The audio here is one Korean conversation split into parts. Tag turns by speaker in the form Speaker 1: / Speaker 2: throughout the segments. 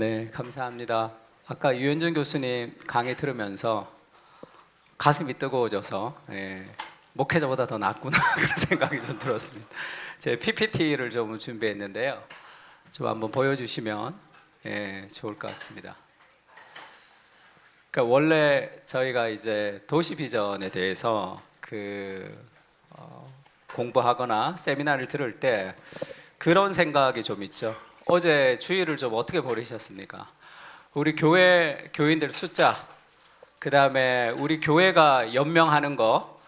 Speaker 1: 네, 감사합니다. 아까 유현정 교수님 강의 들으면서 가슴이 뜨거워져서 목회자보다 더 낫구나 그런 생각이 좀 들었습니다. 제 PPT를 좀 준비했는데요. 좀 한번 보여주시면 좋을 것 같습니다. 그러니까 원래 저희가 이제 도시 비전에 대해서 공부하거나 세미나를 들을 때 그런 생각이 좀 있죠. 어제 주일을 좀 어떻게 보내셨습니까? 우리 교회 교인들 숫자, 그 다음에 우리 교회가 연명하는 거,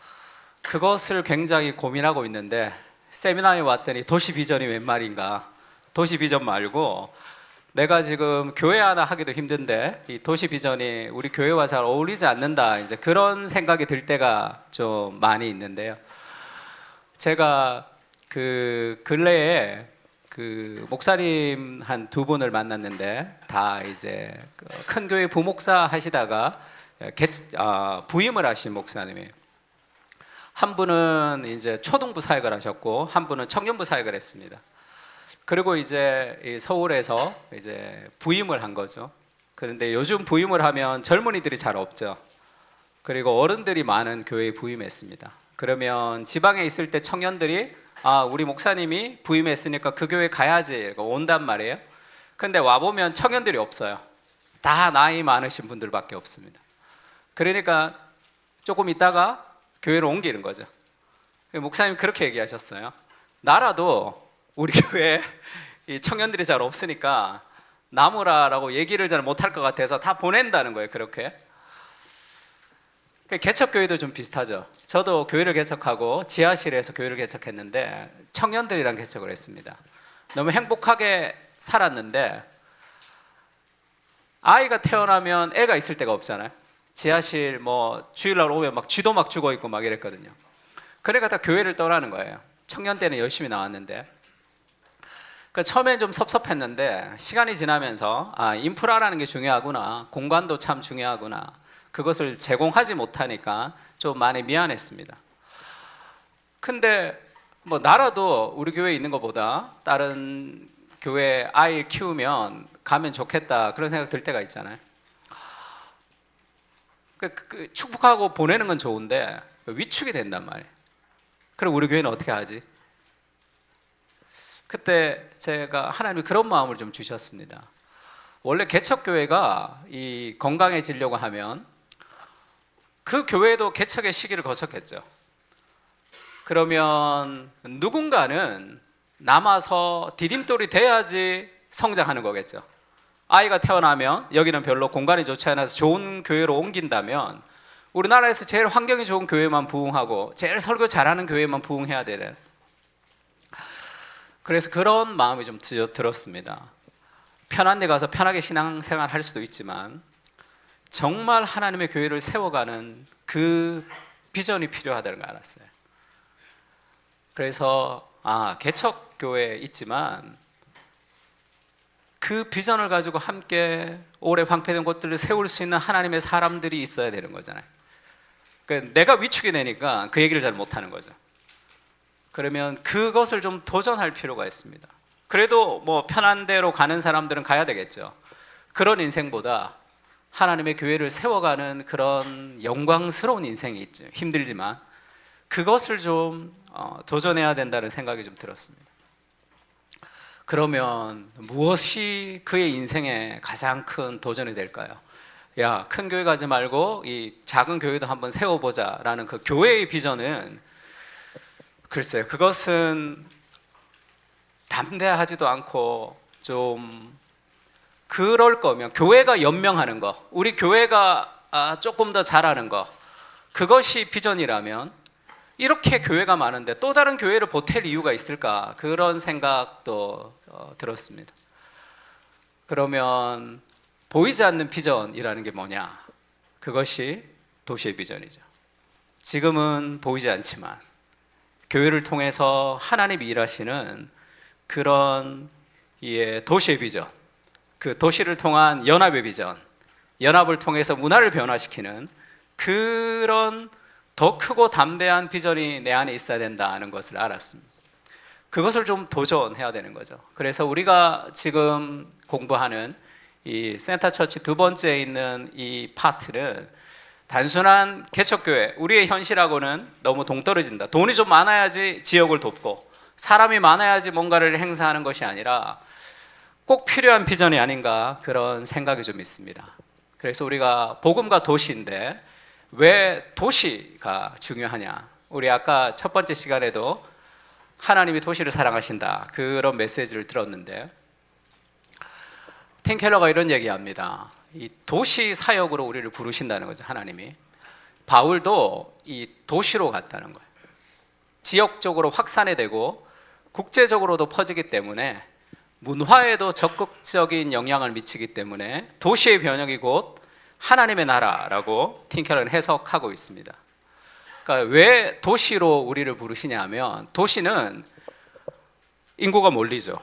Speaker 1: 그것을 굉장히 고민하고 있는데 세미나에 왔더니 도시 비전이 웬 말인가? 도시 비전 말고 내가 지금 교회 하나 하기도 힘든데 이 도시 비전이 우리 교회와 잘 어울리지 않는다, 이제 그런 생각이 들 때가 좀 많이 있는데요. 제가 근래에 목사님 한 두 분을 만났는데 다 이제 큰 교회 부목사 하시다가 부임을 하신 목사님이에요. 한 분은 이제 초등부 사역을 하셨고 한 분은 청년부 사역을 했습니다. 그리고 이제 서울에서 이제 부임을 한 거죠. 그런데 요즘 부임을 하면 젊은이들이 잘 없죠. 그리고 어른들이 많은 교회에 부임했습니다. 그러면 지방에 있을 때 청년들이 우리 목사님이 부임했으니까 그 교회 가야지 온단 말이에요. 근데 와보면 청년들이 없어요. 다 나이 많으신 분들밖에 없습니다. 그러니까 조금 있다가 교회로 옮기는 거죠. 목사님 그렇게 얘기하셨어요. 나라도 우리 교회에 이 청년들이 잘 없으니까 나무라라고 얘기를 잘 못할 것 같아서 다 보낸다는 거예요. 그렇게. 개척교회도 좀 비슷하죠. 저도 교회를 개척하고 지하실에서 교회를 개척했는데 청년들이랑 개척을 했습니다. 너무 행복하게 살았는데 아이가 태어나면 애가 있을 데가 없잖아요. 지하실 주일날 오면 막 쥐도 막 죽어 있고 막 이랬거든요. 그러니까 다 교회를 떠나는 거예요. 청년 때는 열심히 나왔는데. 처음엔 좀 섭섭했는데 시간이 지나면서 인프라라는 게 중요하구나, 공간도 참 중요하구나, 그것을 제공하지 못하니까 좀 많이 미안했습니다. 근데 나라도 우리 교회에 있는 것보다 다른 교회 아이 키우면 가면 좋겠다, 그런 생각 들 때가 있잖아요. 축복하고 보내는 건 좋은데 위축이 된단 말이에요. 그럼 우리 교회는 어떻게 하지? 그때 제가 하나님이 그런 마음을 좀 주셨습니다. 원래 개척교회가 이 건강해지려고 하면 그 교회도 개척의 시기를 거쳤겠죠. 그러면 누군가는 남아서 디딤돌이 돼야지 성장하는 거겠죠. 아이가 태어나면 여기는 별로 공간이 좋지 않아서 좋은 교회로 옮긴다면 우리나라에서 제일 환경이 좋은 교회만 부흥하고 제일 설교 잘하는 교회만 부흥해야 되는, 그래서 그런 마음이 좀 들었습니다. 편한 데 가서 편하게 신앙생활 할 수도 있지만 정말 하나님의 교회를 세워가는 그 비전이 필요하다는 걸 알았어요. 그래서 개척교회 있지만 그 비전을 가지고 함께 오래 방패된 곳들을 세울 수 있는 하나님의 사람들이 있어야 되는 거잖아요. 그러니까 내가 위축이 되니까 그 얘기를 잘 못하는 거죠. 그러면 그것을 좀 도전할 필요가 있습니다. 그래도 편한 대로 가는 사람들은 가야 되겠죠. 그런 인생보다 하나님의 교회를 세워가는 그런 영광스러운 인생이 있죠. 힘들지만 그것을 좀 도전해야 된다는 생각이 좀 들었습니다. 그러면 무엇이 그의 인생에 가장 큰 도전이 될까요? 큰 교회 가지 말고 이 작은 교회도 한번 세워보자 라는 그 교회의 비전은, 글쎄요, 그것은 담대하지도 않고 좀, 그럴 거면 교회가 연명하는 거, 우리 교회가 조금 더 잘하는 거, 그것이 비전이라면 이렇게 교회가 많은데 또 다른 교회를 보탤 이유가 있을까, 그런 생각도 들었습니다. 그러면 보이지 않는 비전이라는 게 뭐냐? 그것이 도시의 비전이죠. 지금은 보이지 않지만 교회를 통해서 하나님이 일하시는 그런 도시의 비전, 그 도시를 통한 연합의 비전, 연합을 통해서 문화를 변화시키는 그런 더 크고 담대한 비전이 내 안에 있어야 된다는 것을 알았습니다. 그것을 좀 도전해야 되는 거죠. 그래서 우리가 지금 공부하는 이 센터처치 두 번째에 있는 이 파트는 단순한 개척교회, 우리의 현실하고는 너무 동떨어진다. 돈이 좀 많아야지 지역을 돕고 사람이 많아야지 뭔가를 행사하는 것이 아니라 꼭 필요한 비전이 아닌가, 그런 생각이 좀 있습니다. 그래서 우리가 복음과 도시인데 왜 도시가 중요하냐? 우리 아까 첫 번째 시간에도 하나님이 도시를 사랑하신다, 그런 메시지를 들었는데, 팀 켈러가 이런 얘기합니다. 이 도시 사역으로 우리를 부르신다는 거죠, 하나님이. 바울도 이 도시로 갔다는 거예요. 지역적으로 확산이 되고 국제적으로도 퍼지기 때문에 문화에도 적극적인 영향을 미치기 때문에 도시의 변혁이 곧 하나님의 나라라고 팀 켈러는 해석하고 있습니다. 그러니까 왜 도시로 우리를 부르시냐 하면, 도시는 인구가 몰리죠.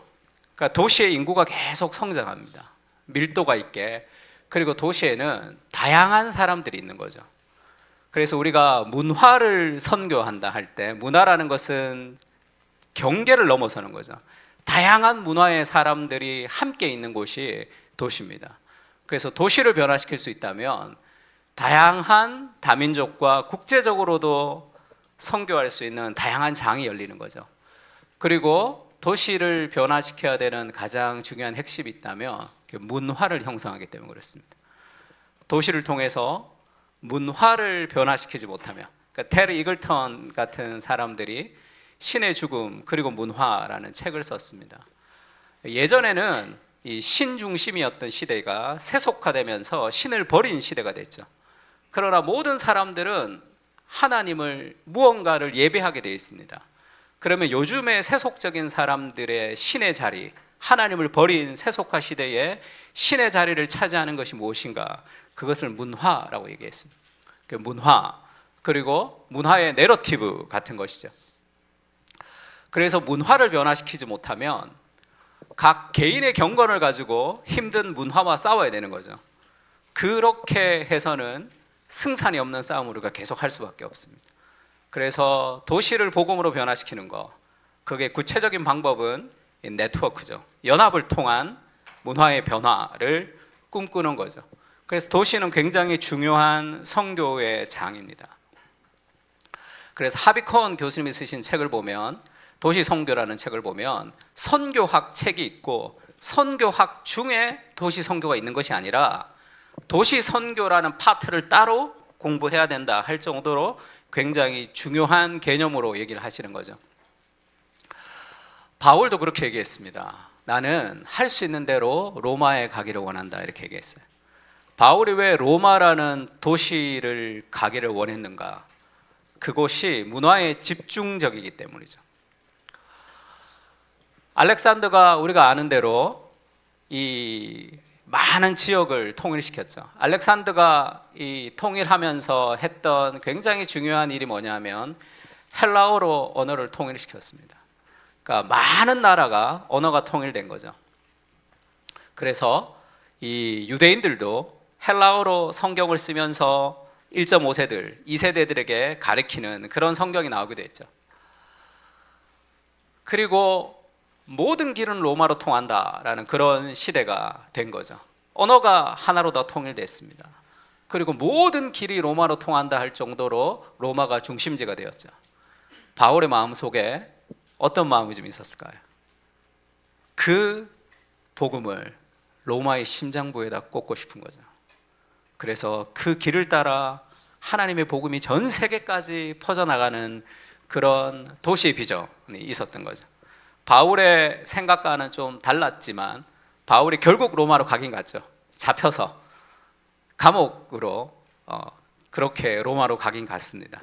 Speaker 1: 그러니까 도시의 인구가 계속 성장합니다. 밀도가 있게. 그리고 도시에는 다양한 사람들이 있는 거죠. 그래서 우리가 문화를 선교한다 할 때, 문화라는 것은 경계를 넘어서는 거죠. 다양한 문화의 사람들이 함께 있는 곳이 도시입니다. 그래서 도시를 변화시킬 수 있다면 다양한 다민족과 국제적으로도 선교할 수 있는 다양한 장이 열리는 거죠. 그리고 도시를 변화시켜야 되는 가장 중요한 핵심이 있다면 문화를 형성하기 때문에 그렇습니다. 도시를 통해서 문화를 변화시키지 못하면, 그러니까 테리 이글턴 같은 사람들이 신의 죽음 그리고 문화라는 책을 썼습니다. 예전에는 이 신중심이었던 시대가 세속화되면서 신을 버린 시대가 됐죠. 그러나 모든 사람들은 하나님을, 무언가를 예배하게 되어 있습니다. 그러면 요즘의 세속적인 사람들의 신의 자리, 하나님을 버린 세속화 시대에 신의 자리를 차지하는 것이 무엇인가? 그것을 문화라고 얘기했습니다. 그 문화, 그리고 문화의 내러티브 같은 것이죠. 그래서 문화를 변화시키지 못하면 각 개인의 경건을 가지고 힘든 문화와 싸워야 되는 거죠. 그렇게 해서는 승산이 없는 싸움을 우리가 계속 할 수밖에 없습니다. 그래서 도시를 복음으로 변화시키는 거, 그게 구체적인 방법은 네트워크죠. 연합을 통한 문화의 변화를 꿈꾸는 거죠. 그래서 도시는 굉장히 중요한 선교의 장입니다. 그래서 하비 코언 교수님이 쓰신 책을 보면, 도시 선교라는 책을 보면 선교학 책이 있고, 선교학 중에 도시 선교가 있는 것이 아니라 도시 선교라는 파트를 따로 공부해야 된다 할 정도로 굉장히 중요한 개념으로 얘기를 하시는 거죠. 바울도 그렇게 얘기했습니다. 나는 할 수 있는 대로 로마에 가기를 원한다, 이렇게 얘기했어요. 바울이 왜 로마라는 도시를 가기를 원했는가? 그곳이 문화에 집중적이기 때문이죠. 알렉산더가 우리가 아는 대로 이 많은 지역을 통일시켰죠. 알렉산더가 이 통일하면서 했던 굉장히 중요한 일이 뭐냐면 헬라어로 언어를 통일시켰습니다. 그러니까 많은 나라가 언어가 통일된 거죠. 그래서 이 유대인들도 헬라어로 성경을 쓰면서 1.5세들, 2세대들에게 가르치는 그런 성경이 나오기도 했죠. 그리고 모든 길은 로마로 통한다라는 그런 시대가 된 거죠. 언어가 하나로 더 통일됐습니다. 그리고 모든 길이 로마로 통한다 할 정도로 로마가 중심지가 되었죠. 바울의 마음속에 어떤 마음이 좀 있었을까요? 그 복음을 로마의 심장부에다 꽂고 싶은 거죠. 그래서 그 길을 따라 하나님의 복음이 전 세계까지 퍼져나가는 그런 도시의 비전이 있었던 거죠. 바울의 생각과는 좀 달랐지만 바울이 결국 로마로 가긴 갔죠. 잡혀서 감옥으로 그렇게 로마로 가긴 갔습니다.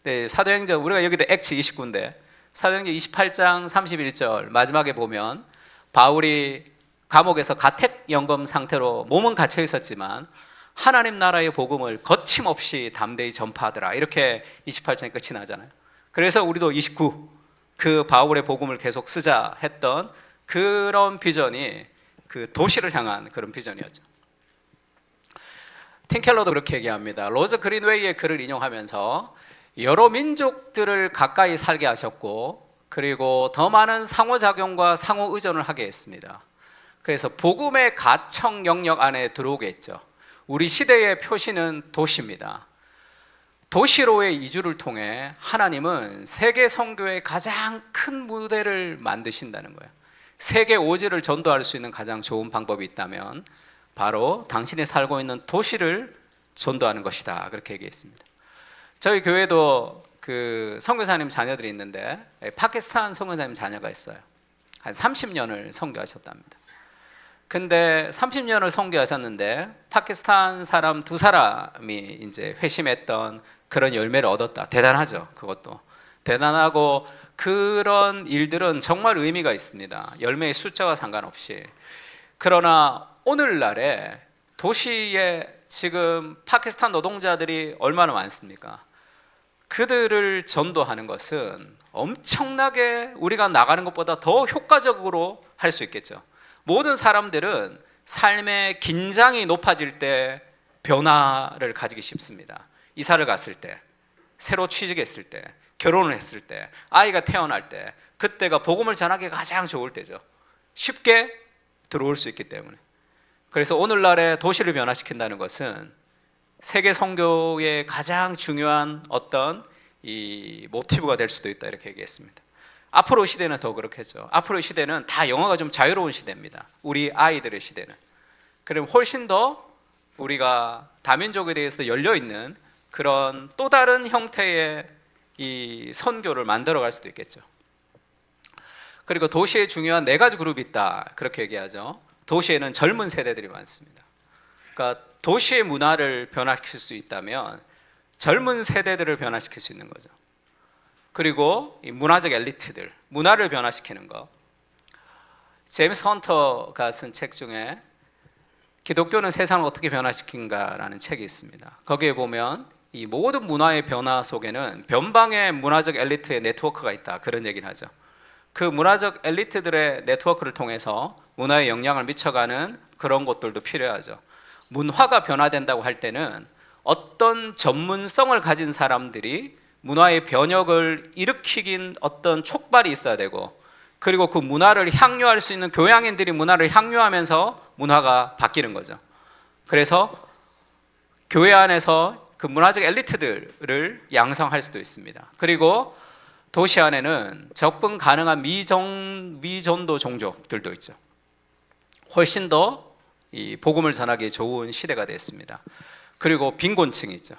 Speaker 1: 네, 사도행전, 우리가 여기도 액츠 29인데 사도행전 28장 31절 마지막에 보면 바울이 감옥에서 가택연금 상태로 몸은 갇혀 있었지만 하나님 나라의 복음을 거침없이 담대히 전파하더라, 이렇게 28장이 끝이 나잖아요. 그래서 우리도 29, 그 바울의 복음을 계속 쓰자 했던 그런 비전이 그 도시를 향한 그런 비전이었죠. 팀 켈러도 그렇게 얘기합니다. 로즈 그린웨이의 글을 인용하면서 여러 민족들을 가까이 살게 하셨고, 그리고 더 많은 상호작용과 상호의존을 하게 했습니다. 그래서 복음의 가청 영역 안에 들어오겠죠. 우리 시대의 표시는 도시입니다. 도시로의 이주를 통해 하나님은 세계 선교의 가장 큰 무대를 만드신다는 거예요. 세계 오지를 전도할 수 있는 가장 좋은 방법이 있다면 바로 당신이 살고 있는 도시를 전도하는 것이다, 그렇게 얘기했습니다. 저희 교회도 그 선교사님 자녀들이 있는데 파키스탄 선교사님 자녀가 있어요. 한 30년을 선교하셨답니다. 근데 30년을 선교하셨는데 파키스탄 사람 2사람이 이제 회심했던 그런 열매를 얻었다. 대단하죠. 그것도 대단하고, 그런 일들은 정말 의미가 있습니다. 열매의 숫자와 상관없이. 그러나 오늘날에 도시에 지금 파키스탄 노동자들이 얼마나 많습니까? 그들을 전도하는 것은 엄청나게 우리가 나가는 것보다 더 효과적으로 할 수 있겠죠. 모든 사람들은 삶의 긴장이 높아질 때 변화를 가지기 쉽습니다. 이사를 갔을 때, 새로 취직했을 때, 결혼을 했을 때, 아이가 태어날 때, 그때가 복음을 전하기가 가장 좋을 때죠. 쉽게 들어올 수 있기 때문에. 그래서 오늘날의 도시를 변화시킨다는 것은 세계 선교의 가장 중요한 어떤 이 모티브가 될 수도 있다, 이렇게 얘기했습니다. 앞으로 시대는 더 그렇겠죠. 앞으로 시대는 다 영어가 좀 자유로운 시대입니다. 우리 아이들의 시대는. 그럼 훨씬 더 우리가 다민족에 대해서 열려있는 그런 또 다른 형태의 이 선교를 만들어갈 수도 있겠죠. 그리고 도시에 중요한 4가지 그룹이 있다, 그렇게 얘기하죠. 도시에는 젊은 세대들이 많습니다. 그러니까 도시의 문화를 변화시킬 수 있다면 젊은 세대들을 변화시킬 수 있는 거죠. 그리고 이 문화적 엘리트들, 문화를 변화시키는 거. 제임스 헌터가 쓴 책 중에 기독교는 세상을 어떻게 변화시킨가라는 책이 있습니다. 거기에 보면 이 모든 문화의 변화 속에는 변방의 문화적 엘리트의 네트워크가 있다, 그런 얘기를 하죠. 그 문화적 엘리트들의 네트워크를 통해서 문화에 영향을 미쳐가는 그런 것들도 필요하죠. 문화가 변화된다고 할 때는 어떤 전문성을 가진 사람들이 문화의 변혁을 일으키긴 어떤 촉발이 있어야 되고, 그리고 그 문화를 향유할 수 있는 교양인들이 문화를 향유하면서 문화가 바뀌는 거죠. 그래서 교회 안에서 그 문화적 엘리트들을 양성할 수도 있습니다. 그리고 도시 안에는 접근 가능한 미전도 종족들도 있죠. 훨씬 더 이 복음을 전하기 좋은 시대가 됐습니다. 그리고 빈곤층이 있죠.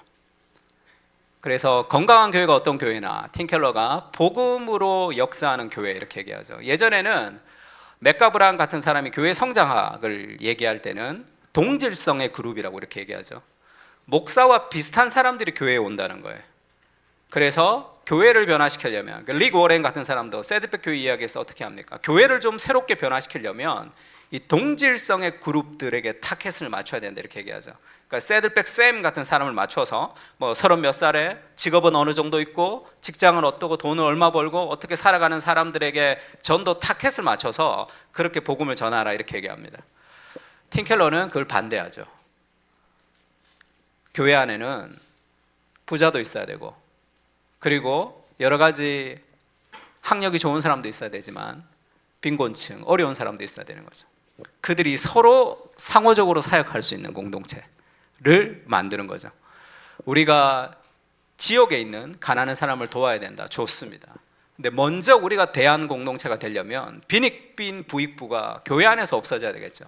Speaker 1: 그래서 건강한 교회가 어떤 교회나, 팀켈러가 복음으로 역사하는 교회, 이렇게 얘기하죠. 예전에는 맥가브란 같은 사람이 교회 성장학을 얘기할 때는 동질성의 그룹이라고 이렇게 얘기하죠. 목사와 비슷한 사람들이 교회에 온다는 거예요. 그래서 교회를 변화시키려면, 릭 워렌 같은 사람도 새드백 교회 이야기에서 어떻게 합니까? 교회를 좀 새롭게 변화시키려면 이 동질성의 그룹들에게 타켓을 맞춰야 된다, 이렇게 얘기하죠. 그러니까 새들백 쌤 같은 사람을 맞춰서 뭐 30몇 살에 직업은 어느 정도 있고 직장은 어떠고 돈을 얼마 벌고 어떻게 살아가는 사람들에게 전도 타켓을 맞춰서 그렇게 복음을 전하라, 이렇게 얘기합니다. 팀켈러는 그걸 반대하죠. 교회 안에는 부자도 있어야 되고, 그리고 여러 가지 학력이 좋은 사람도 있어야 되지만 빈곤층, 어려운 사람도 있어야 되는 거죠. 그들이 서로 상호적으로 사역할 수 있는 공동체를 만드는 거죠. 우리가 지역에 있는 가난한 사람을 도와야 된다, 좋습니다. 근데 먼저 우리가 대한 공동체가 되려면 빈익빈 부익부가 교회 안에서 없어져야 되겠죠.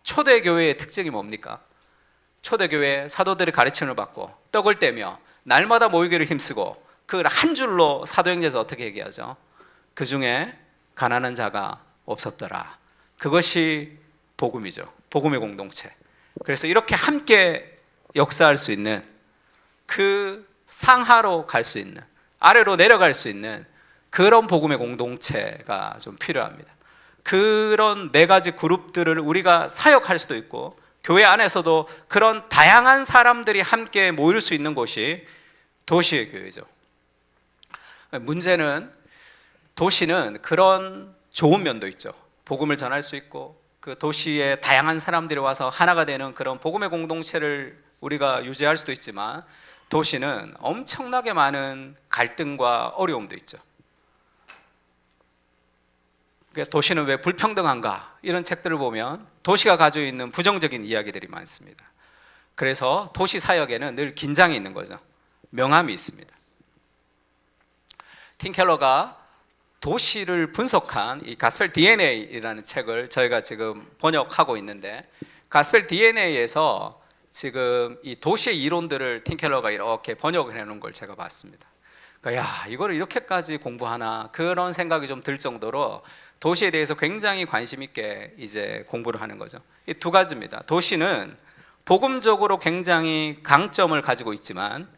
Speaker 1: 초대교회의 특징이 뭡니까? 초대교회 사도들의 가르침을 받고 떡을 떼며 날마다 모이기를 힘쓰고, 그걸 한 줄로 사도행전에서 어떻게 얘기하죠? 그 중에 가난한 자가 없었더라. 그것이 복음이죠. 복음의 공동체. 그래서 이렇게 함께 역사할 수 있는, 그 상하로 갈 수 있는, 아래로 내려갈 수 있는 그런 복음의 공동체가 좀 필요합니다. 그런 4가지 그룹들을 우리가 사역할 수도 있고, 교회 안에서도 그런 다양한 사람들이 함께 모일 수 있는 곳이 도시의 교회죠. 문제는 도시는 그런 좋은 면도 있죠. 복음을 전할 수 있고, 그 도시에 다양한 사람들이 와서 하나가 되는 그런 복음의 공동체를 우리가 유지할 수도 있지만, 도시는 엄청나게 많은 갈등과 어려움도 있죠. 도시는 왜 불평등한가? 이런 책들을 보면 도시가 가지고 있는 부정적인 이야기들이 많습니다. 그래서 도시 사역에는 늘 긴장이 있는 거죠. 명암이 있습니다. 팀 켈러가 도시를 분석한 이 가스펠 DNA라는 책을 저희가 지금 번역하고 있는데, 가스펠 DNA에서 지금 이 도시의 이론들을 팀 켈러가 이렇게 번역을 해놓은 걸 제가 봤습니다. 그러니까 야, 이거를 이렇게까지 공부하나, 그런 생각이 좀 들 정도로 도시에 대해서 굉장히 관심 있게 이제 공부를 하는 거죠. 이 두 가지입니다. 도시는 복음적으로 굉장히 강점을 가지고 있지만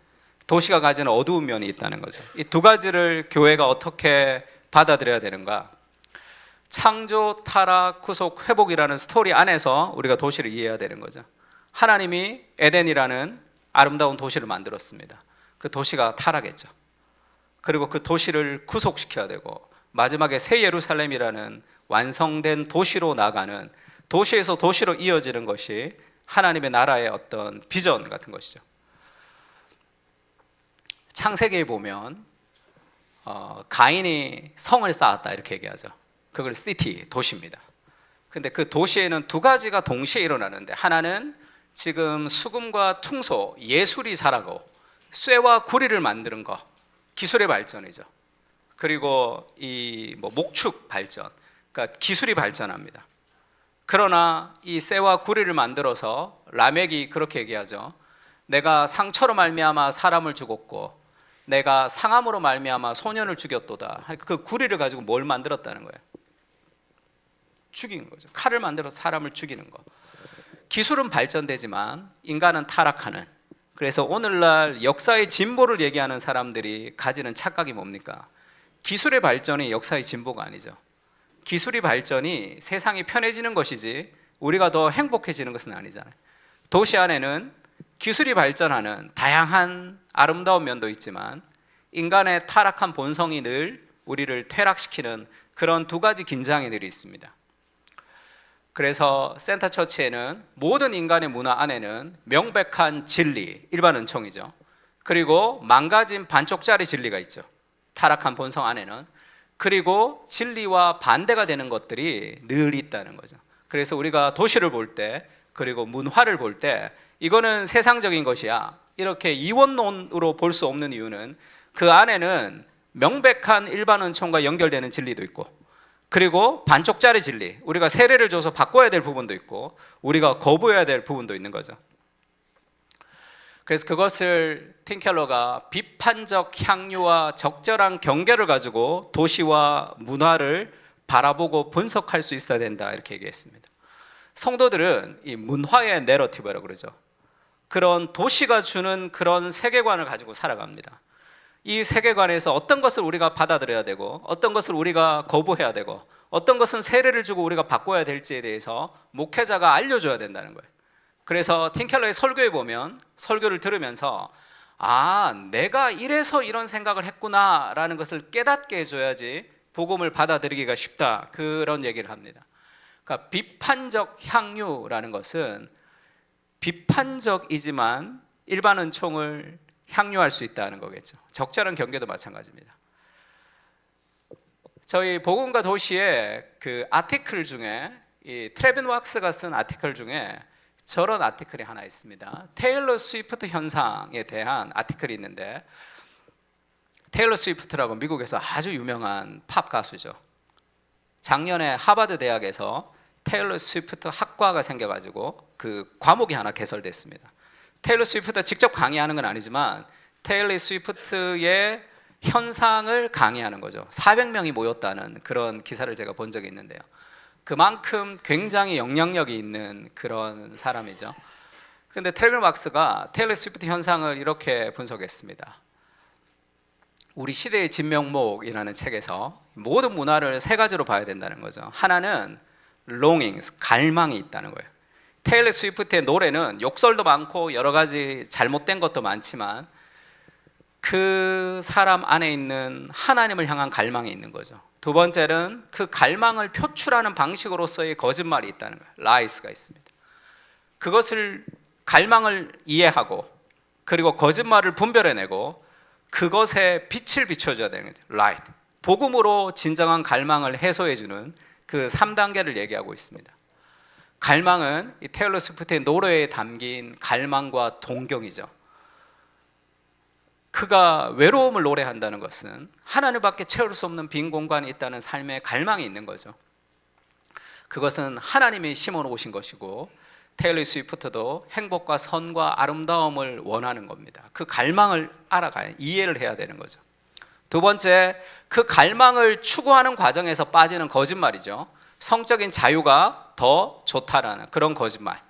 Speaker 1: 도시가 가지는 어두운 면이 있다는 거죠. 이 두 가지를 교회가 어떻게 받아들여야 되는가? 창조, 타락, 구속, 회복이라는 스토리 안에서 우리가 도시를 이해해야 되는 거죠. 하나님이 에덴이라는 아름다운 도시를 만들었습니다. 그 도시가 타락했죠. 그리고 그 도시를 구속시켜야 되고, 마지막에 새 예루살렘이라는 완성된 도시로 나가는, 도시에서 도시로 이어지는 것이 하나님의 나라의 어떤 비전 같은 것이죠. 창세기에 보면 가인이 성을 쌓았다 이렇게 얘기하죠. 그걸 시티, 도시입니다. 근데 그 도시에는 두 가지가 동시에 일어나는데, 하나는 지금 수금과 퉁소, 예술이 자라고 쇠와 구리를 만드는 거, 기술의 발전이죠. 그리고 이 목축 발전, 그러니까 기술이 발전합니다. 그러나 이 쇠와 구리를 만들어서 라멕이 그렇게 얘기하죠. 내가 상처로 말미암아 사람을 죽였고 내가 상함으로 말미암아 소년을 죽였도다. 그 구리를 가지고 뭘 만들었다는 거예요? 죽인 거죠. 칼을 만들어서 사람을 죽이는 거. 기술은 발전되지만 인간은 타락하는. 그래서 오늘날 역사의 진보를 얘기하는 사람들이 가지는 착각이 뭡니까? 기술의 발전이 역사의 진보가 아니죠. 기술이 발전이 세상이 편해지는 것이지 우리가 더 행복해지는 것은 아니잖아요. 도시 안에는 기술이 발전하는 다양한 아름다운 면도 있지만 인간의 타락한 본성이 늘 우리를 퇴락시키는 그런 두 가지 긴장이 늘 있습니다. 그래서 센터 처치에는 모든 인간의 문화 안에는 명백한 진리, 일반 은총이죠. 그리고 망가진 반쪽짜리 진리가 있죠. 타락한 본성 안에는. 그리고 진리와 반대가 되는 것들이 늘 있다는 거죠. 그래서 우리가 도시를 볼 때, 그리고 문화를 볼 때 이거는 세상적인 것이야, 이렇게 이원론으로 볼 수 없는 이유는 그 안에는 명백한 일반 은총과 연결되는 진리도 있고, 그리고 반쪽짜리 진리, 우리가 세례를 줘서 바꿔야 될 부분도 있고 우리가 거부해야 될 부분도 있는 거죠. 그래서 그것을 팀 켈러가 비판적 향유와 적절한 경계를 가지고 도시와 문화를 바라보고 분석할 수 있어야 된다 이렇게 얘기했습니다. 성도들은 이 문화의 내러티브라고 그러죠. 그런 도시가 주는 그런 세계관을 가지고 살아갑니다. 이 세계관에서 어떤 것을 우리가 받아들여야 되고 어떤 것을 우리가 거부해야 되고 어떤 것은 세례를 주고 우리가 바꿔야 될지에 대해서 목회자가 알려줘야 된다는 거예요. 그래서 팀 켈러의 설교에 보면 설교를 들으면서 내가 이래서 이런 생각을 했구나 라는 것을 깨닫게 해줘야지 복음을 받아들이기가 쉽다, 그런 얘기를 합니다. 그러니까 비판적 향유라는 것은 비판적이지만 일반 은총을 향유할 수 있다는 거겠죠. 적절한 경계도 마찬가지입니다. 저희 복음과 도시의 그 아티클 중에 이 트레빈 왁스가 쓴 아티클 중에 저런 아티클이 하나 있습니다. 테일러 스위프트 현상에 대한 아티클이 있는데, 테일러 스위프트라고 미국에서 아주 유명한 팝 가수죠. 작년에 하버드 대학에서 테일러 스위프트 학과가 생겨가지고 그 과목이 하나 개설됐습니다. 테일러 스위프트가 직접 강의하는 건 아니지만 테일러 스위프트의 현상을 강의하는 거죠. 400명이 모였다는 그런 기사를 제가 본 적이 있는데요. 그만큼 굉장히 영향력이 있는 그런 사람이죠. 그런데 트레빈 왁스가 테일러 스위프트 현상을 이렇게 분석했습니다. 우리 시대의 진명목이라는 책에서 모든 문화를 세 가지로 봐야 된다는 거죠. 하나는 longings, 갈망이 있다는 거예요. 테일러 스위프트의 노래는 욕설도 많고 여러 가지 잘못된 것도 많지만 그 사람 안에 있는 하나님을 향한 갈망이 있는 거죠. 두 번째는 그 갈망을 표출하는 방식으로서의 거짓말이 있다는 거예요. lies가 있습니다. 그것을, 갈망을 이해하고 그리고 거짓말을 분별해내고 그것에 빛을 비춰줘야 되는 거죠. light. 복음으로 진정한 갈망을 해소해주는 그 3단계를 얘기하고 있습니다. 갈망은 이 테일러 스위프트의 노래에 담긴 갈망과 동경이죠. 그가 외로움을 노래한다는 것은 하나님밖에 채울 수 없는 빈 공간이 있다는 삶의 갈망이 있는 거죠. 그것은 하나님이 심어 놓으신 것이고, 테일러 스위프트도 행복과 선과 아름다움을 원하는 겁니다. 그 갈망을 알아가야, 이해를 해야 되는 거죠. 두 번째, 그 갈망을 추구하는 과정에서 빠지는 거짓말이죠. 성적인 자유가 더 좋다라는 그런 거짓말.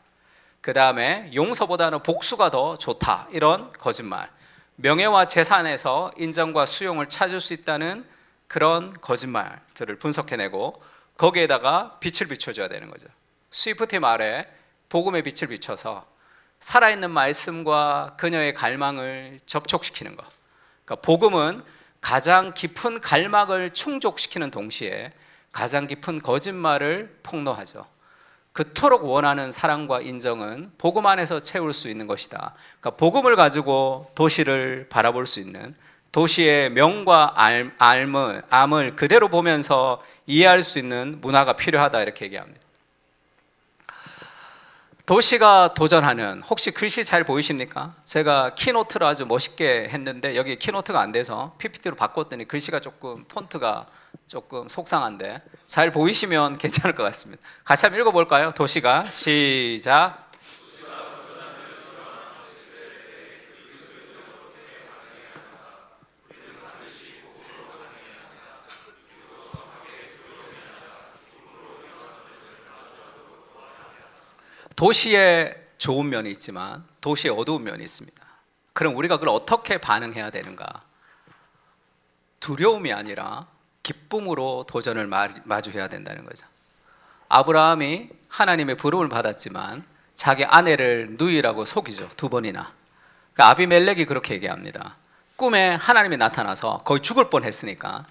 Speaker 1: 그 다음에 용서보다는 복수가 더 좋다, 이런 거짓말. 명예와 재산에서 인정과 수용을 찾을 수 있다는 그런 거짓말들을 분석해내고 거기에다가 빛을 비춰줘야 되는 거죠. 스위프트의 말에 복음의 빛을 비춰서 살아있는 말씀과 그녀의 갈망을 접촉시키는 것. 그러니까 복음은 가장 깊은 갈망을 충족시키는 동시에 가장 깊은 거짓말을 폭로하죠. 그토록 원하는 사랑과 인정은 복음 안에서 채울 수 있는 것이다. 그러니까 복음을 가지고 도시를 바라볼 수 있는, 도시의 명과 암을 그대로 보면서 이해할 수 있는 문화가 필요하다, 이렇게 얘기합니다. 도시가 도전하는, 혹시 글씨 잘 보이십니까? 제가 키노트를 아주 멋있게 했는데 여기 키노트가 안 돼서 PPT로 바꿨더니 글씨가 조금 폰트가 조금 속상한데 잘 보이시면 괜찮을 것 같습니다. 같이 한번 읽어볼까요? 도시가, 시작. 도시에 좋은 면이 있지만 도시에 어두운 면이 있습니다. 그럼 우리가 그걸 어떻게 반응해야 되는가? 두려움이 아니라 기쁨으로 도전을 마주해야 된다는 거죠. 아브라함이 하나님의 부름을 받았지만 자기 아내를 누이라고 속이죠. 2번이나. 그러니까 아비멜렉이 그렇게 얘기합니다. 꿈에 하나님이 나타나서 거의 죽을 뻔했으니까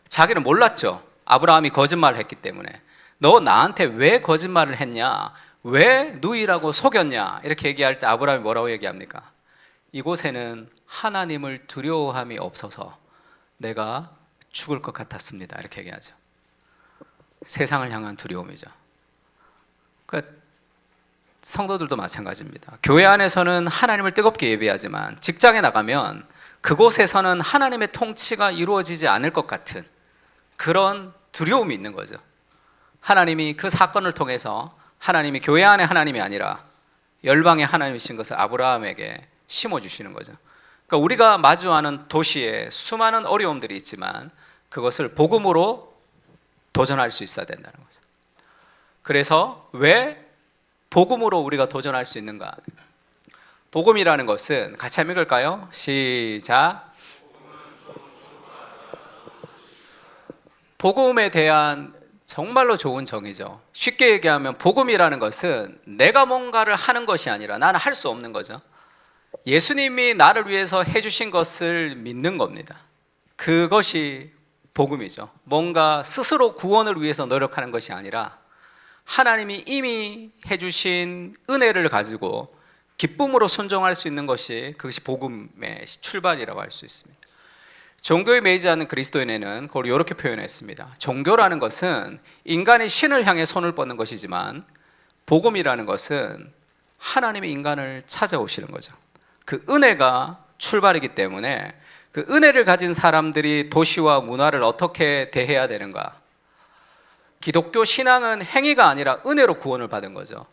Speaker 1: 자기는 몰랐죠. 아브라함이 거짓말을 했기 때문에. 너 나한테 왜 거짓말을 했냐? 왜 누이라고 속였냐? 이렇게 얘기할 때 아브라함이 뭐라고 얘기합니까? 이곳에는 하나님을 두려워함이 없어서 내가 죽을 것 같았습니다, 이렇게 얘기하죠. 세상을 향한 두려움이죠. 그러니까 성도들도 마찬가지입니다. 교회 안에서는 하나님을 뜨겁게 예배하지만 직장에 나가면 그곳에서는 하나님의 통치가 이루어지지 않을 것 같은 그런 두려움이 있는 거죠. 하나님이 그 사건을 통해서 하나님이 교회 안의 하나님이 아니라 열방의 하나님이신 것을 아브라함에게 심어주시는 거죠. 그러니까 우리가 마주하는 도시에 수많은 어려움들이 있지만 그것을 복음으로 도전할 수 있어야 된다는 거죠. 그래서 왜 복음으로 우리가 도전할 수 있는가? 복음이라는 것은 같이 한번 읽을까요? 시작. 복음에 대한 정말로 좋은 정의죠. 쉽게 얘기하면 복음이라는 것은 내가 뭔가를 하는 것이 아니라 나는 할 수 없는 거죠. 예수님이 나를 위해서 해주신 것을 믿는 겁니다. 그것이 복음이죠. 뭔가 스스로 구원을 위해서 노력하는 것이 아니라 하나님이 이미 해주신 은혜를 가지고 기쁨으로 순종할 수 있는 것이, 그것이 복음의 출발이라고 할 수 있습니다. 종교에 매이지 않는 그리스도인에는 그걸 이렇게 표현했습니다. 종교라는 것은 인간이 신을 향해 손을 뻗는 것이지만 복음이라는 것은 하나님이 인간을 찾아오시는 거죠. 그 은혜가 출발이기 때문에 그 은혜를 가진 사람들이 도시와 문화를 어떻게 대해야 되는가? 기독교 신앙은 행위가 아니라 은혜로 구원을 받은 거죠.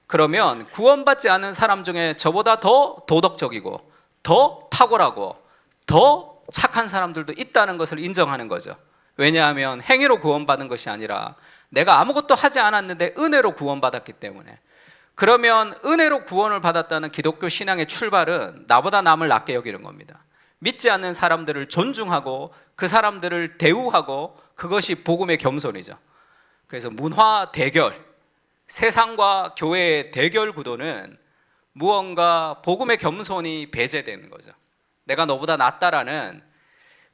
Speaker 1: 그러면 구원받지 않은 사람 중에 저보다 더 도덕적이고 더 탁월하고 더 착한 사람들도 있다는 것을 인정하는 거죠. 왜냐하면 행위로 구원받은 것이 아니라 내가 아무것도 하지 않았는데 은혜로 구원받았기 때문에. 그러면 은혜로 구원을 받았다는 기독교 신앙의 출발은 나보다 남을 낮게 여기는 겁니다. 믿지 않는 사람들을 존중하고 그 사람들을 대우하고, 그것이 복음의 겸손이죠. 그래서 문화 대결, 세상과 교회의 대결 구도는 무언가 복음의 겸손이 배제되는 거죠. 내가 너보다 낫다라는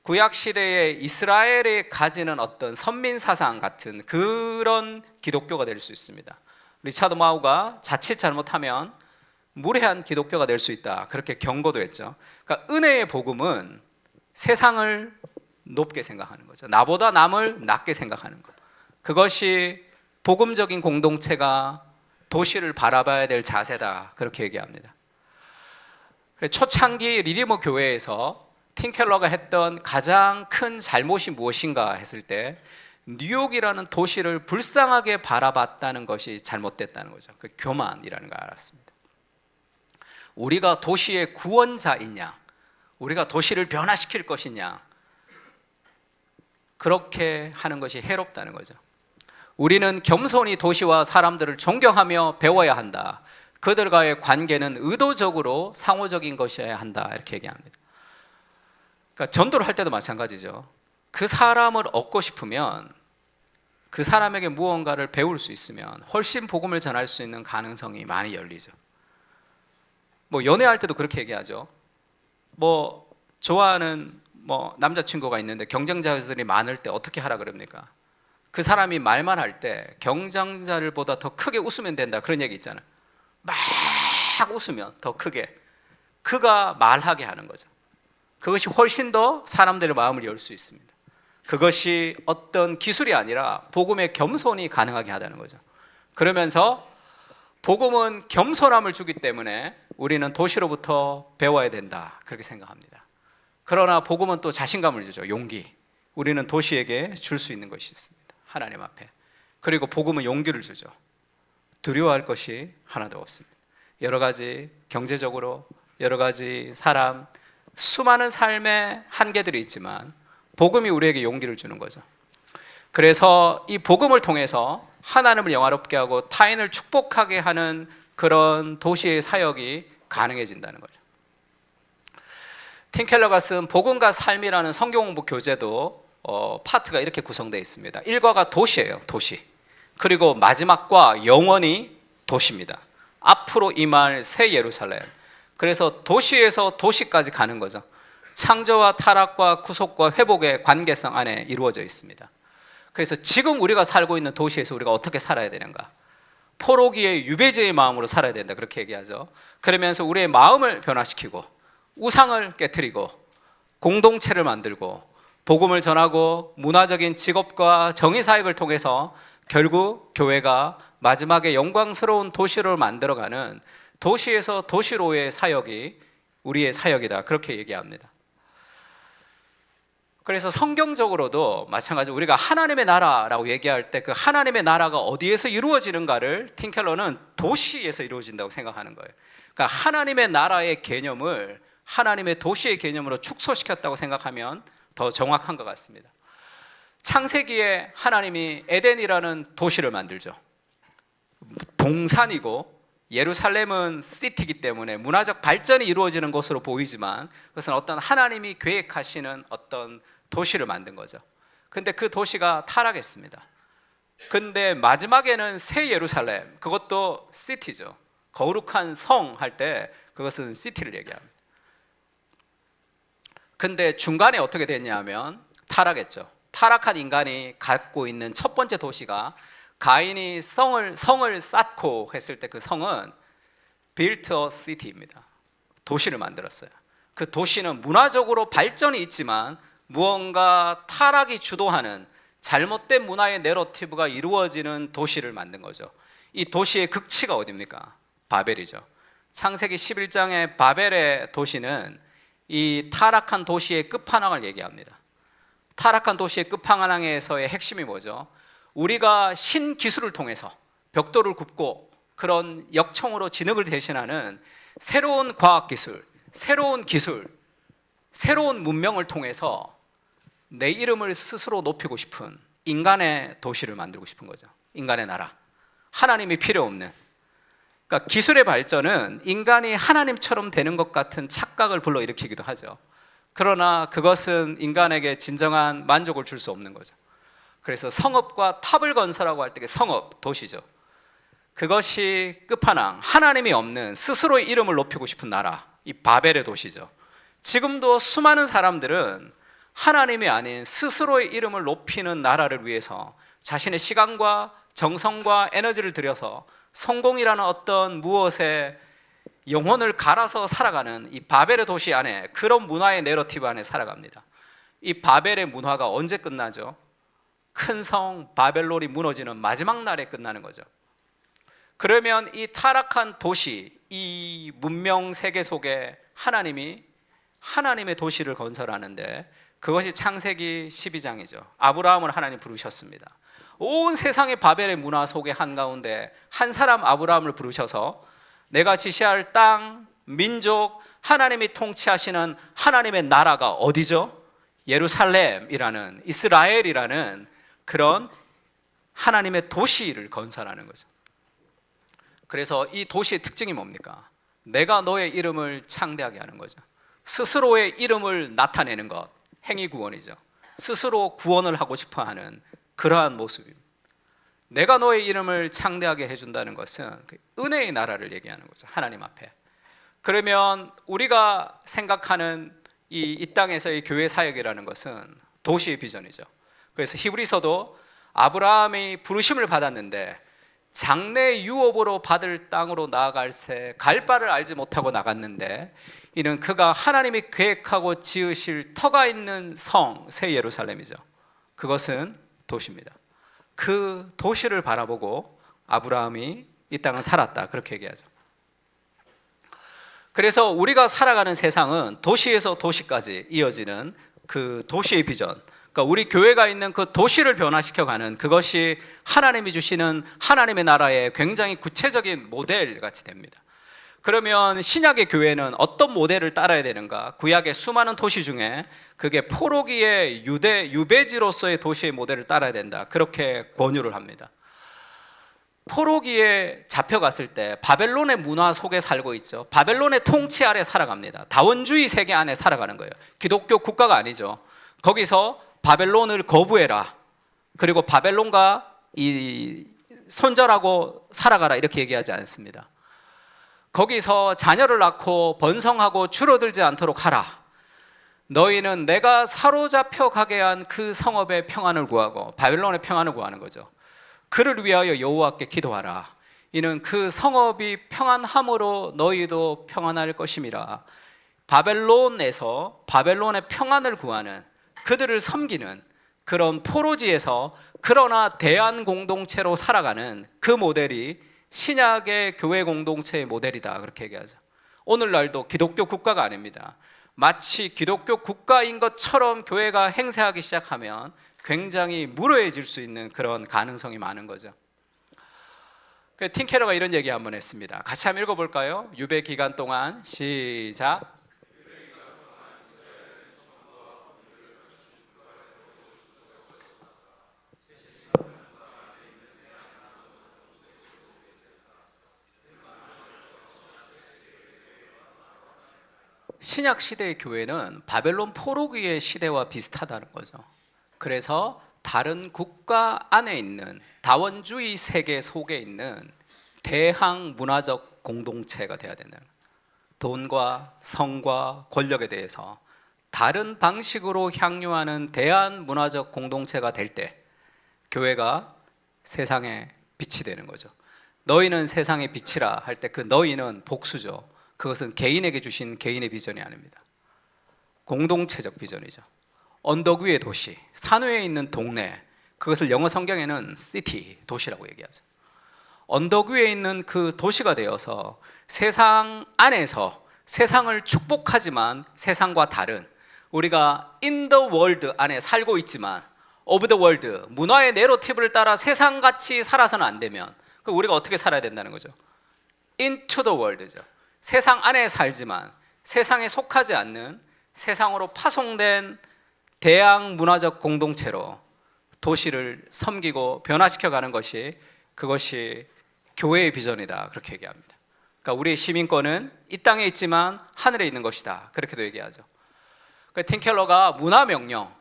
Speaker 1: 구약시대의 이스라엘이 가지는 어떤 선민사상 같은 그런 기독교가 될 수 있습니다. 리차드 마우가 자칫 잘못하면 무례한 기독교가 될 수 있다, 그렇게 경고도 했죠. 그러니까 은혜의 복음은 세상을 높게 생각하는 거죠. 나보다 남을 낮게 생각하는 것. 그것이 복음적인 공동체가 도시를 바라봐야 될 자세다, 그렇게 얘기합니다. 초창기 리디머 교회에서 팀 켈러가 했던 가장 큰 잘못이 무엇인가 했을 때 뉴욕이라는 도시를 불쌍하게 바라봤다는 것이 잘못됐다는 거죠. 그 교만이라는 걸 알았습니다. 우리가 도시의 구원자이냐, 우리가 도시를 변화시킬 것이냐, 그렇게 하는 것이 해롭다는 거죠. 우리는 겸손히 도시와 사람들을 존경하며 배워야 한다. 그들과의 관계는 의도적으로 상호적인 것이어야 한다, 이렇게 얘기합니다. 그러니까 전도를 할 때도 마찬가지죠. 그 사람을 얻고 싶으면, 그 사람에게 무언가를 배울 수 있으면 훨씬 복음을 전할 수 있는 가능성이 많이 열리죠. 뭐 연애할 때도 그렇게 얘기하죠. 뭐 좋아하는 남자친구가 있는데 경쟁자들이 많을 때 어떻게 하라 그럽니까? 그 사람이 말만 할 때 경쟁자들보다 더 크게 웃으면 된다, 그런 얘기 있잖아요. 막 웃으면 더 크게 그가 말하게 하는 거죠. 그것이 훨씬 더 사람들의 마음을 열 수 있습니다. 그것이 어떤 기술이 아니라 복음의 겸손이 가능하게 하다는 거죠. 그러면서 복음은 겸손함을 주기 때문에 우리는 도시로부터 배워야 된다, 그렇게 생각합니다. 그러나 복음은 또 자신감을 주죠. 용기. 우리는 도시에게 줄 수 있는 것이 있습니다, 하나님 앞에. 그리고 복음은 용기를 주죠. 두려워할 것이 하나도 없습니다. 여러 가지 경제적으로, 여러 가지 사람, 수많은 삶의 한계들이 있지만 복음이 우리에게 용기를 주는 거죠. 그래서 이 복음을 통해서 하나님을 영화롭게 하고 타인을 축복하게 하는 그런 도시의 사역이 가능해진다는 거죠. 팀 켈러가 쓴 복음과 삶이라는 성경 공부 교재도 파트가 이렇게 구성되어 있습니다. 1과가 도시예요, 도시. 그리고 마지막과 영원히 도시입니다. 앞으로 임할 새 예루살렘. 그래서 도시에서 도시까지 가는 거죠. 창조와 타락과 구속과 회복의 관계성 안에 이루어져 있습니다. 그래서 지금 우리가 살고 있는 도시에서 우리가 어떻게 살아야 되는가? 포로기의 유배지의 마음으로 살아야 된다, 그렇게 얘기하죠. 그러면서 우리의 마음을 변화시키고 우상을 깨트리고 공동체를 만들고 복음을 전하고 문화적인 직업과 정의사역을 통해서 결국 교회가 마지막에 영광스러운 도시를 만들어가는 도시에서 도시로의 사역이 우리의 사역이다, 그렇게 얘기합니다. 그래서 성경적으로도 마찬가지로 우리가 하나님의 나라라고 얘기할 때 그 하나님의 나라가 어디에서 이루어지는가를 팀 켈러는 도시에서 이루어진다고 생각하는 거예요. 그러니까 하나님의 나라의 개념을 하나님의 도시의 개념으로 축소시켰다고 생각하면 더 정확한 것 같습니다. 창세기에 하나님이 에덴이라는 도시를 만들죠. 동산이고 예루살렘은 시티이기 때문에 문화적 발전이 이루어지는 곳으로 보이지만 그것은 어떤 하나님이 계획하시는 어떤 도시를 만든 거죠. 근데 그 도시가 타락했습니다. 근데 마지막에는 새 예루살렘, 그것도 시티죠. 거룩한 성 할 때 그것은 시티를 얘기합니다. 근데 중간에 어떻게 됐냐면 타락했죠. 타락한 인간이 갖고 있는 첫 번째 도시가 가인이 성을 쌓고 했을 때 그 성은 built a city입니다. 도시를 만들었어요. 그 도시는 문화적으로 발전이 있지만 무언가 타락이 주도하는 잘못된 문화의 내러티브가 이루어지는 도시를 만든 거죠. 이 도시의 극치가 어디입니까? 바벨이죠. 창세기 11장의 바벨의 도시는 이 타락한 도시의 끝판왕을 얘기합니다. 타락한 도시의 끝판왕에서의 핵심이 뭐죠? 우리가 신기술을 통해서 벽돌을 굽고 그런 역청으로 진흙을 대신하는 새로운 과학기술, 새로운 기술, 새로운 문명을 통해서 내 이름을 스스로 높이고 싶은 인간의 도시를 만들고 싶은 거죠. 인간의 나라. 하나님이 필요 없는. 그러니까 기술의 발전은 인간이 하나님처럼 되는 것 같은 착각을 불러일으키기도 하죠. 그러나 그것은 인간에게 진정한 만족을 줄 수 없는 거죠. 그래서 성읍과 탑을 건설하고 할 때 성읍, 도시죠. 그것이 끝판왕, 하나님이 없는 스스로의 이름을 높이고 싶은 나라, 이 바벨의 도시죠. 지금도 수많은 사람들은 하나님이 아닌 스스로의 이름을 높이는 나라를 위해서 자신의 시간과 정성과 에너지를 들여서 성공이라는 어떤 무엇에 영혼을 갈아서 살아가는 이 바벨의 도시 안에, 그런 문화의 내러티브 안에 살아갑니다. 이 바벨의 문화가 언제 끝나죠? 큰 성 바벨론이 무너지는 마지막 날에 끝나는 거죠. 그러면 이 타락한 도시, 이 문명 세계 속에 하나님이 하나님의 도시를 건설하는데, 그것이 창세기 12장이죠. 아브라함을 하나님 부르셨습니다. 온 세상의 바벨의 문화 속에 한가운데 한 사람 아브라함을 부르셔서 내가 지시할 땅, 민족, 하나님이 통치하시는 하나님의 나라가 어디죠? 예루살렘이라는, 이스라엘이라는 그런 하나님의 도시를 건설하는 거죠. 그래서 이 도시의 특징이 뭡니까? 내가 너의 이름을 창대하게 하는 거죠. 스스로의 이름을 나타내는 것, 행위구원이죠. 스스로 구원을 하고 싶어하는 그러한 모습입니다. 내가 너의 이름을 창대하게 해준다는 것은 은혜의 나라를 얘기하는 거죠, 하나님 앞에. 그러면 우리가 생각하는 이 땅에서의 교회 사역이라는 것은 도시의 비전이죠. 그래서 히브리서도 아브라함이 부르심을 받았는데 장래 유업으로 받을 땅으로 나아갈새 갈 바를 알지 못하고 나갔는데, 이는 그가 하나님이 계획하고 지으실 터가 있는 성 새 예루살렘이죠. 그것은 도시입니다. 그 도시를 바라보고 아브라함이 이 땅을 살았다, 그렇게 얘기하죠. 그래서 우리가 살아가는 세상은 도시에서 도시까지 이어지는 그 도시의 비전, 그러니까 우리 교회가 있는 그 도시를 변화시켜가는, 그것이 하나님이 주시는 하나님의 나라의 굉장히 구체적인 모델 같이 됩니다. 그러면 신약의 교회는 어떤 모델을 따라야 되는가? 구약의 수많은 도시 중에 그게 포로기의 유배지로서의 도시의 모델을 따라야 된다, 그렇게 권유를 합니다. 포로기에 잡혀갔을 때 바벨론의 문화 속에 살고 있죠. 바벨론의 통치 아래 살아갑니다. 다원주의 세계 안에 살아가는 거예요. 기독교 국가가 아니죠. 거기서 바벨론을 거부해라, 그리고 바벨론과 손절하고 살아가라, 이렇게 얘기하지 않습니다. 거기서 자녀를 낳고 번성하고 줄어들지 않도록 하라. 너희는 내가 사로잡혀 가게 한 그 성읍의 평안을 구하고, 바벨론의 평안을 구하는 거죠. 그를 위하여 여호와께 기도하라. 이는 그 성읍이 평안함으로 너희도 평안할 것임이라. 바벨론에서 바벨론의 평안을 구하는, 그들을 섬기는 그런 포로지에서 그러나 대안 공동체로 살아가는 그 모델이 신약의 교회 공동체의 모델이다, 그렇게 얘기하죠. 오늘날도 기독교 국가가 아닙니다. 마치 기독교 국가인 것처럼 교회가 행세하기 시작하면 굉장히 무료해질 수 있는 그런 가능성이 많은 거죠. 팀 케러가 이런 얘기 한번 했습니다. 같이 한번 읽어볼까요? 유배 기간 동안 시작. 신약 시대의 교회는 바벨론 포로기의 시대와 비슷하다는 거죠. 그래서 다른 국가 안에 있는 다원주의 세계 속에 있는 대항 문화적 공동체가 되어야 된다는 거예요. 돈과 성과 권력에 대해서 다른 방식으로 향유하는 대한 문화적 공동체가 될 때 교회가 세상의 빛이 되는 거죠. 너희는 세상의 빛이라 할 때 그 너희는 복수죠. 그것은 개인에게 주신 개인의 비전이 아닙니다. 공동체적 비전이죠. 언덕 위의 도시, 산 위에 있는 동네, 그것을 영어 성경에는 시티, 도시라고 얘기하죠. 언덕 위에 있는 그 도시가 되어서 세상 안에서 세상을 축복하지만 세상과 다른, 우리가 in the world 안에 살고 있지만 of the world, 문화의 내러티브를 따라 세상같이 살아서는 안 되면 그 우리가 어떻게 살아야 된다는 거죠? into the world죠. 세상 안에 살지만 세상에 속하지 않는, 세상으로 파송된 대양 문화적 공동체로 도시를 섬기고 변화시켜가는 것이, 그것이 교회의 비전이다, 그렇게 얘기합니다. 그러니까 우리의 시민권은 이 땅에 있지만 하늘에 있는 것이다, 그렇게도 얘기하죠. 팀 켈러가 문화 명령,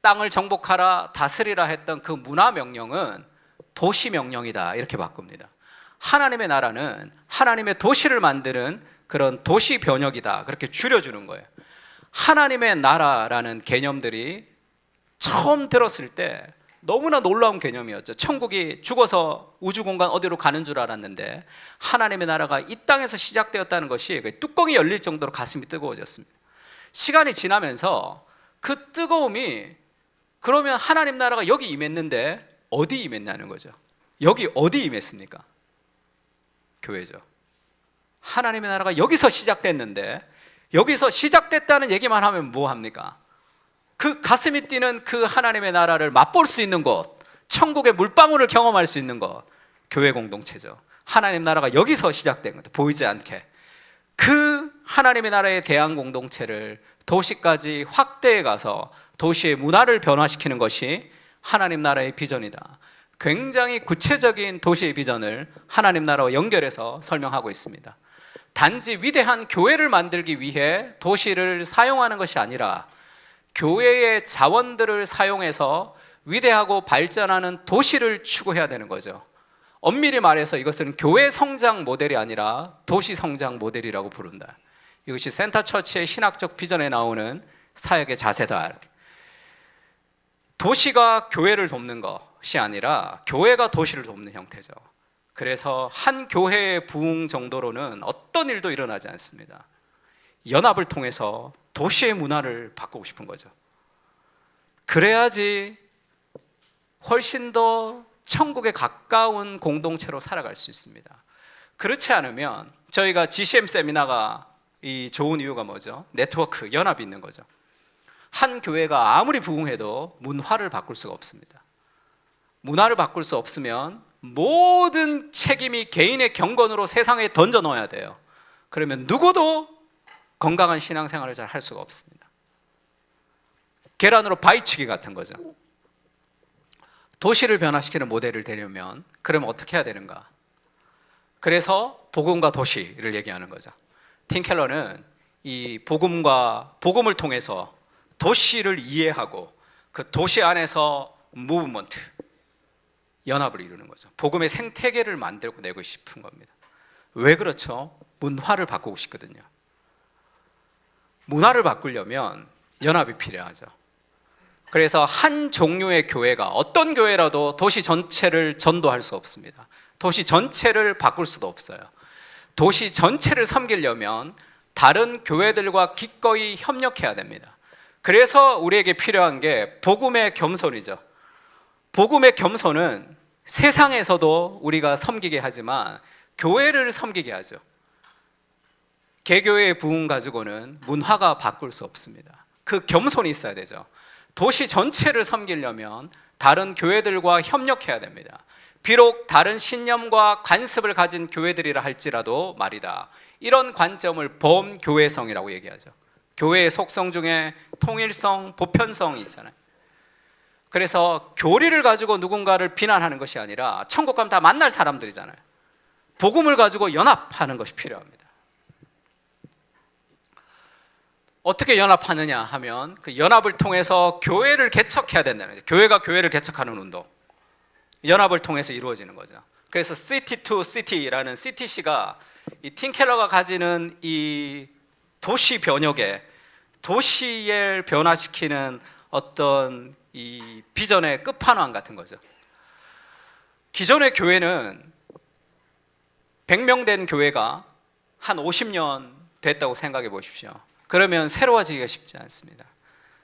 Speaker 1: 땅을 정복하라, 다스리라 했던 그 문화 명령은 도시 명령이다, 이렇게 바꿉니다. 하나님의 나라는 하나님의 도시를 만드는 그런 도시 변혁이다, 그렇게 줄여주는 거예요. 하나님의 나라라는 개념들이 처음 들었을 때 너무나 놀라운 개념이었죠. 천국이 죽어서 우주공간 어디로 가는 줄 알았는데 하나님의 나라가 이 땅에서 시작되었다는 것이 뚜껑이 열릴 정도로 가슴이 뜨거워졌습니다. 시간이 지나면서 그 뜨거움이 그러면 하나님 나라가 여기 임했는데 어디 임했냐는 거죠. 여기 어디 임했습니까? 교회죠. 하나님의 나라가 여기서 시작됐는데 여기서 시작됐다는 얘기만 하면 뭐 합니까? 그 가슴이 뛰는 그 하나님의 나라를 맛볼 수 있는 곳, 천국의 물방울을 경험할 수 있는 곳, 교회 공동체죠. 하나님 나라가 여기서 시작된 것, 보이지 않게. 그 하나님의 나라의 대안 공동체를 도시까지 확대해 가서 도시의 문화를 변화시키는 것이 하나님 나라의 비전이다. 굉장히 구체적인 도시의 비전을 하나님 나라와 연결해서 설명하고 있습니다. 단지 위대한 교회를 만들기 위해 도시를 사용하는 것이 아니라 교회의 자원들을 사용해서 위대하고 발전하는 도시를 추구해야 되는 거죠. 엄밀히 말해서 이것은 교회 성장 모델이 아니라 도시 성장 모델이라고 부른다. 이것이 센터처치의 신학적 비전에 나오는 사역의 자세다. 도시가 교회를 돕는 것이 아니라 교회가 도시를 돕는 형태죠. 그래서 한 교회의 부흥 정도로는 어떤 일도 일어나지 않습니다. 연합을 통해서 도시의 문화를 바꾸고 싶은 거죠. 그래야지 훨씬 더 천국에 가까운 공동체로 살아갈 수 있습니다. 그렇지 않으면 저희가 GCM 세미나가 이 좋은 이유가 뭐죠? 네트워크, 연합이 있는 거죠. 한 교회가 아무리 부흥해도 문화를 바꿀 수가 없습니다. 문화를 바꿀 수 없으면 모든 책임이 개인의 경건으로 세상에 던져 넣어야 돼요. 그러면 누구도 건강한 신앙생활을 잘 할 수가 없습니다. 계란으로 바위치기 같은 거죠. 도시를 변화시키는 모델을 되려면 그러면 어떻게 해야 되는가? 그래서 복음과 도시를 얘기하는 거죠. 팀 켈러는 이 복음을 통해서 도시를 이해하고 그 도시 안에서 무브먼트, 연합을 이루는 거죠. 복음의 생태계를 만들고 내고 싶은 겁니다. 왜 그렇죠? 문화를 바꾸고 싶거든요. 문화를 바꾸려면 연합이 필요하죠. 그래서 한 종류의 교회가 어떤 교회라도 도시 전체를 전도할 수 없습니다. 도시 전체를 바꿀 수도 없어요. 도시 전체를 섬기려면 다른 교회들과 기꺼이 협력해야 됩니다. 그래서 우리에게 필요한 게 복음의 겸손이죠. 복음의 겸손은 세상에서도 우리가 섬기게 하지만 교회를 섬기게 하죠. 개교회의 부흥 가지고는 문화가 바꿀 수 없습니다. 그 겸손이 있어야 되죠. 도시 전체를 섬기려면 다른 교회들과 협력해야 됩니다. 비록 다른 신념과 관습을 가진 교회들이라 할지라도 말이다. 이런 관점을 범교회성이라고 얘기하죠. 교회의 속성 중에 통일성, 보편성이 있잖아요. 그래서 교리를 가지고 누군가를 비난하는 것이 아니라 천국 가면 다 만날 사람들이잖아요. 복음을 가지고 연합하는 것이 필요합니다. 어떻게 연합하느냐 하면 그 연합을 통해서 교회를 개척해야 된다는 거죠. 교회가 교회를 개척하는 운동, 연합을 통해서 이루어지는 거죠. 그래서 City to City라는 CTC가 이 팀 켈러가 가지는 이 도시 변혁에, 도시를 변화시키는 어떤 이 비전의 끝판왕 같은 거죠. 기존의 교회는 100명 된 교회가 한 50년 됐다고 생각해 보십시오. 그러면 새로워지기가 쉽지 않습니다.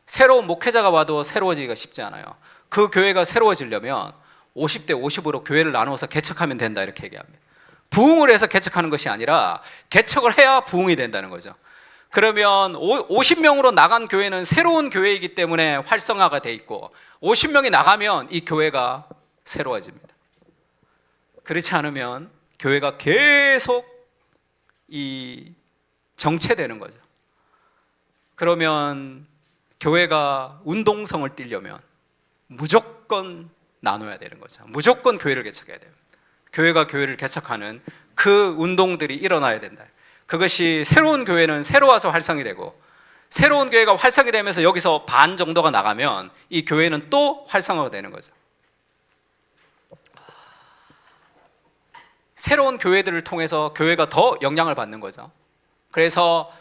Speaker 1: 새로운 목회자가 와도 새로워지기가 쉽지 않아요. 그 교회가 새로워지려면 50대 50으로 교회를 나누어서 개척하면 된다 이렇게 얘기합니다. 부흥을 해서 개척하는 것이 아니라 개척을 해야 부흥이 된다는 거죠. 그러면 50명으로 나간 교회는 새로운 교회이기 때문에 활성화가 돼 있고 50명이 나가면 이 교회가 새로워집니다. 그렇지 않으면 교회가 계속 이 정체되는 거죠. 그러면 교회가 운동성을 띠려면 무조건 나눠야 되는 거죠. 무조건 교회를 개척해야 돼요. 교회가 교회를 개척하는 그 운동들이 일어나야 된다. 그것이 새로운 교회는 새로 와서 활성이 되고 새로운 교회가 활성이 되면서 여기서 반 정도가 나가면 이 교회는 또 활성화가 되는 거죠. 새로운 교회들을 통해서 교회가 더 영향을 받는 거죠. 그래서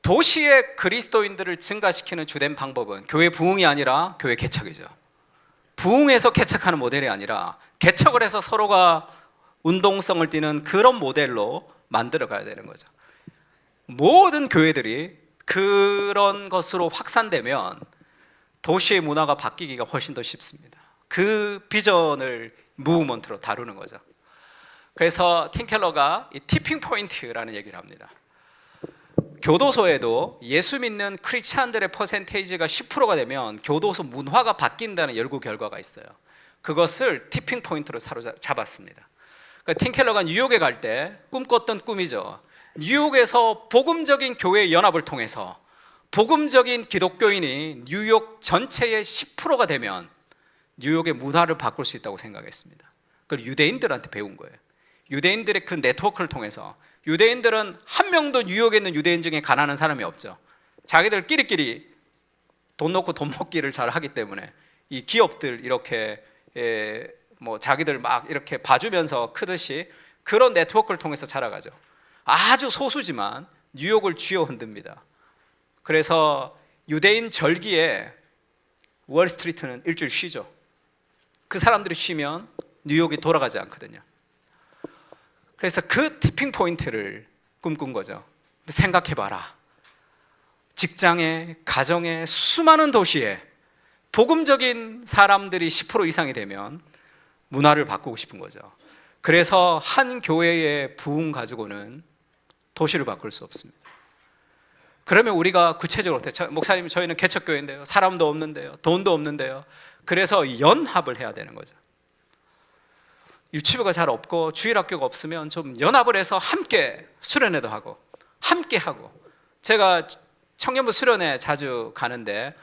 Speaker 1: 도시의 그리스도인들을 증가시키는 주된 방법은 교회 부흥이 아니라 교회 개척이죠. 부흥해서 개척하는 모델이 아니라 개척을 해서 서로가 운동성을 띠는 그런 모델로 만들어 가야 되는 거죠. 모든 교회들이 그런 것으로 확산되면 도시의 문화가 바뀌기가 훨씬 더 쉽습니다. 그 비전을 무브먼트로 다루는 거죠. 그래서 팀 켈러가 이 티핑 포인트라는 얘기를 합니다. 교도소에도 예수 믿는 크리스찬들의 퍼센테이지가 10%가 되면 교도소 문화가 바뀐다는 연구 결과가 있어요. 그것을 티핑 포인트로 사로잡았습니다. 그러니까 팀 켈러가 뉴욕에 갈 때 꿈꿨던 꿈이죠. 뉴욕에서 복음적인 교회 연합을 통해서 복음적인 기독교인이 뉴욕 전체의 10%가 되면 뉴욕의 문화를 바꿀 수 있다고 생각했습니다. 그걸 유대인들한테 배운 거예요. 유대인들의 그 네트워크를 통해서. 유대인들은 한 명도 뉴욕에 있는 유대인 중에 가난한 사람이 없죠. 자기들 끼리끼리 돈 놓고 돈 먹기를 잘 하기 때문에 이 기업들 이렇게 뭐 자기들 막 이렇게 봐주면서 크듯이 그런 네트워크를 통해서 자라가죠. 아주 소수지만 뉴욕을 쥐어 흔듭니다. 그래서 유대인 절기에 월스트리트는 일주일 쉬죠. 그 사람들이 쉬면 뉴욕이 돌아가지 않거든요. 그래서 그 티핑 포인트를 꿈꾼 거죠. 생각해봐라. 직장에, 가정에, 수많은 도시에 복음적인 사람들이 10% 이상이 되면 문화를 바꾸고 싶은 거죠. 그래서 한 교회의 부흥 가지고는 도시를 바꿀 수 없습니다. 그러면 우리가 구체적으로 목사님 저희는 개척교회인데요, 사람도 없는데요, 돈도 없는데요. 그래서 연합을 해야 되는 거죠. 유치부가 잘 없고 주일학교가 없으면 좀 연합을 해서 함께 수련회도 하고 함께 하고. 제가 청년부 수련회 자주 가는데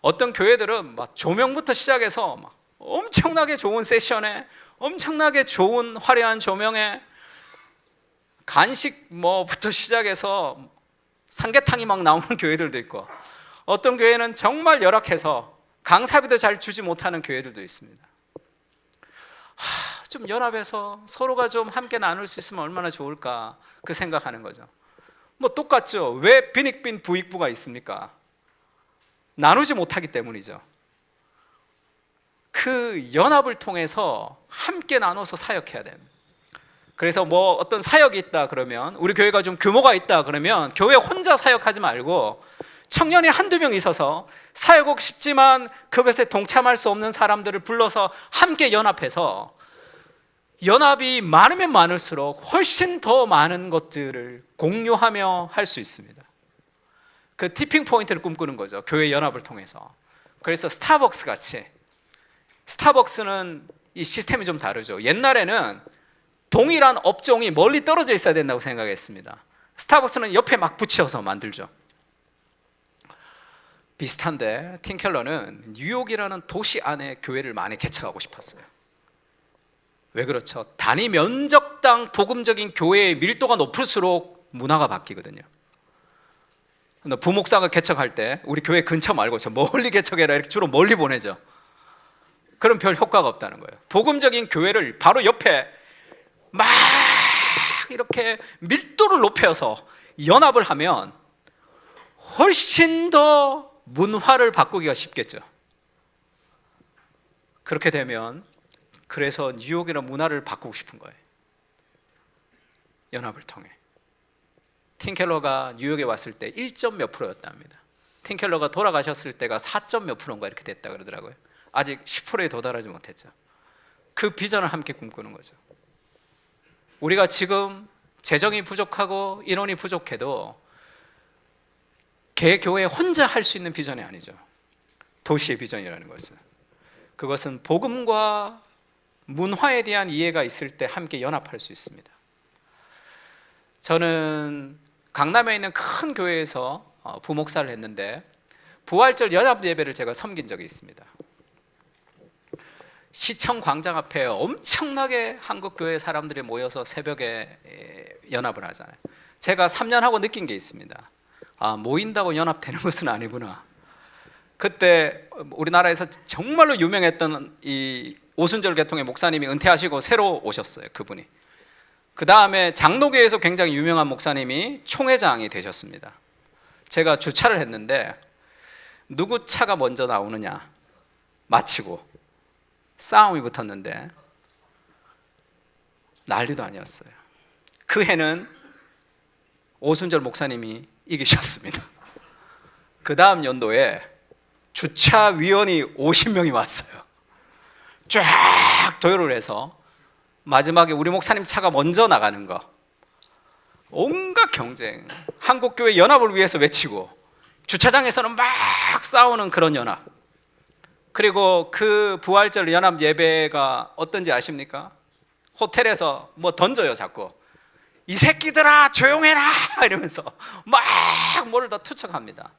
Speaker 1: 어떤 교회들은 막 조명부터 시작해서 막 엄청나게 좋은 세션에 엄청나게 좋은 화려한 조명에 간식 뭐부터 시작해서 삼계탕이 막 나오는 교회들도 있고, 어떤 교회는 정말 열악해서 강사비도 잘 주지 못하는 교회들도 있습니다. 좀 연합해서 서로가 좀 함께 나눌 수 있으면 얼마나 좋을까, 그 생각하는 거죠. 뭐 똑같죠. 왜 빈익빈 부익부가 있습니까? 나누지 못하기 때문이죠. 그 연합을 통해서 함께 나눠서 사역해야 됩니다. 그래서 뭐 어떤 사역이 있다 그러면, 우리 교회가 좀 규모가 있다 그러면 교회 혼자 사역하지 말고 청년이 한두 명 있어서 사역하고 싶지만 그것에 동참할 수 없는 사람들을 불러서 함께 연합해서, 연합이 많으면 많을수록 훨씬 더 많은 것들을 공유하며 할 수 있습니다. 그 티핑 포인트를 꿈꾸는 거죠, 교회 연합을 통해서. 그래서 스타벅스 같이, 스타벅스는 이 시스템이 좀 다르죠. 옛날에는 동일한 업종이 멀리 떨어져 있어야 된다고 생각했습니다. 스타벅스는 옆에 막 붙여서 만들죠. 비슷한데 팀 켈러는 뉴욕이라는 도시 안에 교회를 많이 개척하고 싶었어요. 왜 그렇죠? 단위 면적당 복음적인 교회의 밀도가 높을수록 문화가 바뀌거든요. 부목사가 개척할 때 우리 교회 근처 말고 저 멀리 개척해라 이렇게 주로 멀리 보내죠. 그럼 별 효과가 없다는 거예요. 복음적인 교회를 바로 옆에 막 이렇게 밀도를 높여서 연합을 하면 훨씬 더 문화를 바꾸기가 쉽겠죠. 그렇게 되면, 그래서 뉴욕이라는 문화를 바꾸고 싶은 거예요, 연합을 통해. 팀 켈러가 뉴욕에 왔을 때 1점 몇 %였답니다. 팀 켈러가 돌아가셨을 때가 4점 몇 %인가 이렇게 됐다 그러더라고요. 아직 10%에 도달하지 못했죠. 그 비전을 함께 꿈꾸는 거죠. 우리가 지금 재정이 부족하고 인원이 부족해도 개교회 혼자 할 수 있는 비전이 아니죠. 도시의 비전이라는 것은, 그것은 복음과 문화에 대한 이해가 있을 때 함께 연합할 수 있습니다. 저는 강남에 있는 큰 교회에서 부목사를 했는데 부활절 연합 예배를 제가 섬긴 적이 있습니다. 시청 광장 앞에 엄청나게 한국교회 사람들이 모여서 새벽에 연합을 하잖아요. 제가 3년 하고 느낀 게 있습니다. 모인다고 연합되는 것은 아니구나. 그때 우리나라에서 정말로 유명했던 이 오순절 계통의 목사님이 은퇴하시고 새로 오셨어요, 그분이. 그 다음에 장로교에서 굉장히 유명한 목사님이 총회장이 되셨습니다. 제가 주차를 했는데 누구 차가 먼저 나오느냐 마치고 싸움이 붙었는데 난리도 아니었어요. 그 해는 오순절 목사님이 이기셨습니다. 그 다음 연도에 주차위원이 50명이 왔어요. 쫙 도요를 해서 마지막에 우리 목사님 차가 먼저 나가는 거, 온갖 경쟁, 한국교회 연합을 위해서 외치고 주차장에서는 막 싸우는 그런 연합. 그리고 그 부활절 연합 예배가 어떤지 아십니까? 호텔에서 뭐 던져요. 자꾸 이 새끼들아 조용해라 이러면서 막 뭐를 다 투척합니다.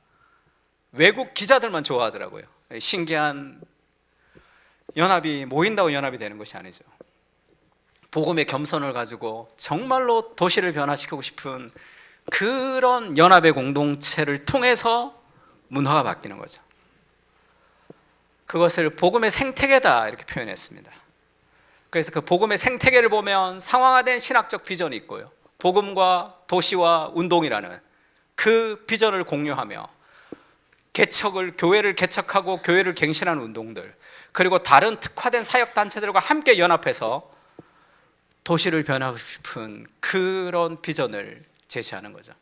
Speaker 1: 외국 기자들만 좋아하더라고요. 신기한 연합이 모인다고 연합이 되는 것이 아니죠. 복음의 겸손을 가지고 정말로 도시를 변화시키고 싶은 그런 연합의 공동체를 통해서 문화가 바뀌는 거죠. 그것을 복음의 생태계다 이렇게 표현했습니다. 그래서 그 복음의 생태계를 보면 상황화된 신학적 비전이 있고요, 복음과 도시와 운동이라는 그 비전을 공유하며 교회를 개척하고 교회를 갱신하는 운동들, 그리고 다른 특화된 사역단체들과 함께 연합해서 도시를 변화하고 싶은 그런 비전을 제시하는 거죠.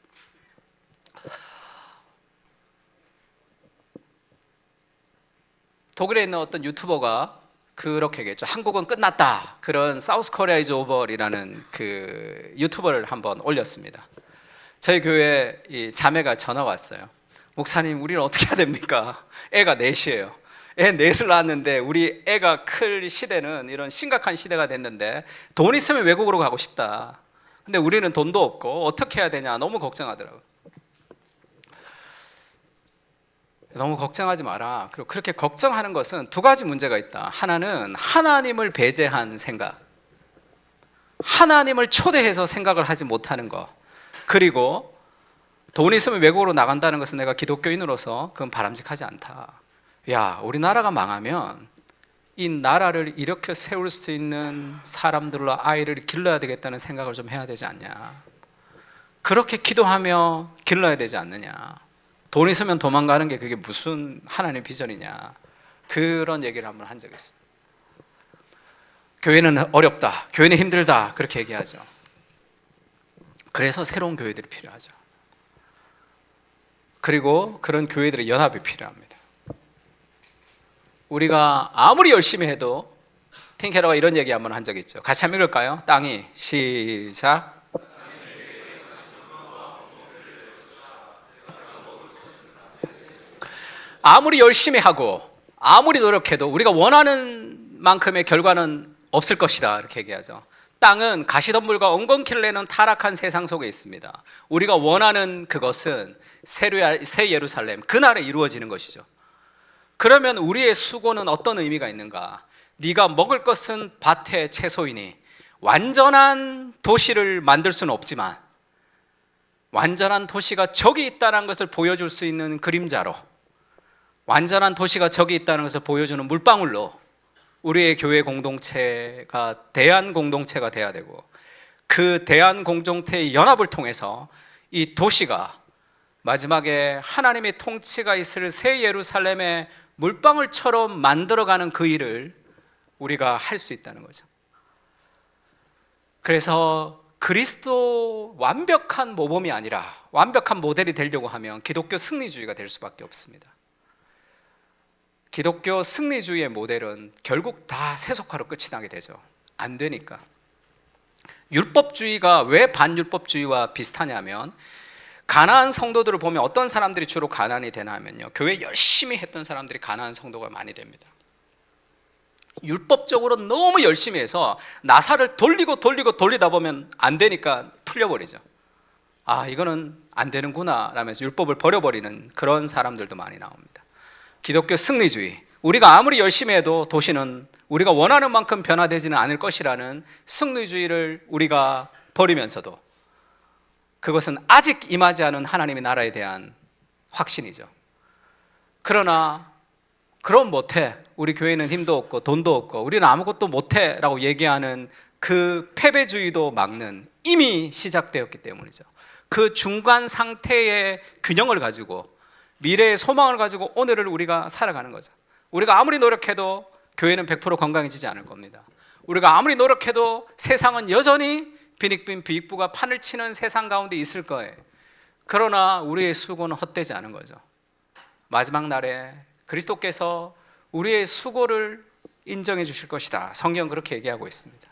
Speaker 1: 독일에 있는 어떤 유튜버가 그렇게 얘기했죠. 한국은 끝났다. 그런 사우스 코리아 이즈 오버이라는 그 유튜버를 한번 올렸습니다. 저희 교회 이 자매가 전화 왔어요. 목사님, 우리는 어떻게 해야 됩니까? 애가 넷이에요. 애 넷을 낳았는데 우리 애가 클 시대는 이런 심각한 시대가 됐는데 돈 있으면 외국으로 가고 싶다. 근데 우리는 돈도 없고 어떻게 해야 되냐 너무 걱정하더라고요. 너무 걱정하지 마라. 그리고 그렇게 걱정하는 것은 두 가지 문제가 있다. 하나는 하나님을 배제한 생각, 하나님을 초대해서 생각을 하지 못하는 것, 그리고 돈 있으면 외국으로 나간다는 것은 내가 기독교인으로서 그건 바람직하지 않다. 야, 우리나라가 망하면 이 나라를 일으켜 세울 수 있는 사람들로 아이를 길러야 되겠다는 생각을 좀 해야 되지 않냐. 그렇게 기도하며 길러야 되지 않느냐. 돈 있으면 도망가는 게 그게 무슨 하나님의 비전이냐. 그런 얘기를 한번 한 적이 있습니다. 교회는 어렵다, 교회는 힘들다, 그렇게 얘기하죠. 그래서 새로운 교회들이 필요하죠. 그리고 그런 교회들의 연합이 필요합니다. 우리가 아무리 열심히 해도, 팀 케러가 이런 얘기 한번 한 적이 있죠. 같이 한번 읽을까요? 땅이 시작. 아무리 열심히 하고 아무리 노력해도 우리가 원하는 만큼의 결과는 없을 것이다, 이렇게 얘기하죠. 땅은 가시덤불과 엉겅퀴를 내는 타락한 세상 속에 있습니다. 우리가 원하는 그것은 새 예루살렘, 그날에 이루어지는 것이죠. 그러면 우리의 수고는 어떤 의미가 있는가? 네가 먹을 것은 밭의 채소이니 완전한 도시를 만들 수는 없지만 완전한 도시가 저기 있다는 것을 보여줄 수 있는 그림자로, 완전한 도시가 저기 있다는 것을 보여주는 물방울로 우리의 교회 공동체가 대한 공동체가 돼야 되고, 그 대한 공동체의 연합을 통해서 이 도시가 마지막에 하나님의 통치가 있을 새 예루살렘의 물방울처럼 만들어가는 그 일을 우리가 할 수 있다는 거죠. 그래서 그리스도 완벽한 모범이 아니라 완벽한 모델이 되려고 하면 기독교 승리주의가 될 수밖에 없습니다. 기독교 승리주의의 모델은 결국 다 세속화로 끝이 나게 되죠. 안 되니까. 율법주의가 왜 반율법주의와 비슷하냐면, 가난한 성도들을 보면 어떤 사람들이 주로 가난이 되나 하면요, 교회 열심히 했던 사람들이 가난한 성도가 많이 됩니다. 율법적으로 너무 열심히 해서 나사를 돌리다 보면 안 되니까 풀려버리죠. 아, 이거는 안 되는구나 라면서 율법을 버려버리는 그런 사람들도 많이 나옵니다. 기독교 승리주의, 우리가 아무리 열심히 해도 도시는 우리가 원하는 만큼 변화되지는 않을 것이라는 승리주의를 우리가 버리면서도 그것은 아직 임하지 않은 하나님의 나라에 대한 확신이죠. 그러나 그럼 못해, 우리 교회는 힘도 없고 돈도 없고 우리는 아무것도 못해 라고 얘기하는 그 패배주의도 막는, 이미 시작되었기 때문이죠. 그 중간 상태의 균형을 가지고 미래의 소망을 가지고 오늘을 우리가 살아가는 거죠. 우리가 아무리 노력해도 교회는 100% 건강해지지 않을 겁니다. 우리가 아무리 노력해도 세상은 여전히 빈익빈 비익부가 판을 치는 세상 가운데 있을 거예요. 그러나 우리의 수고는 헛되지 않은 거죠. 마지막 날에 그리스도께서 우리의 수고를 인정해 주실 것이다. 성경은 그렇게 얘기하고 있습니다.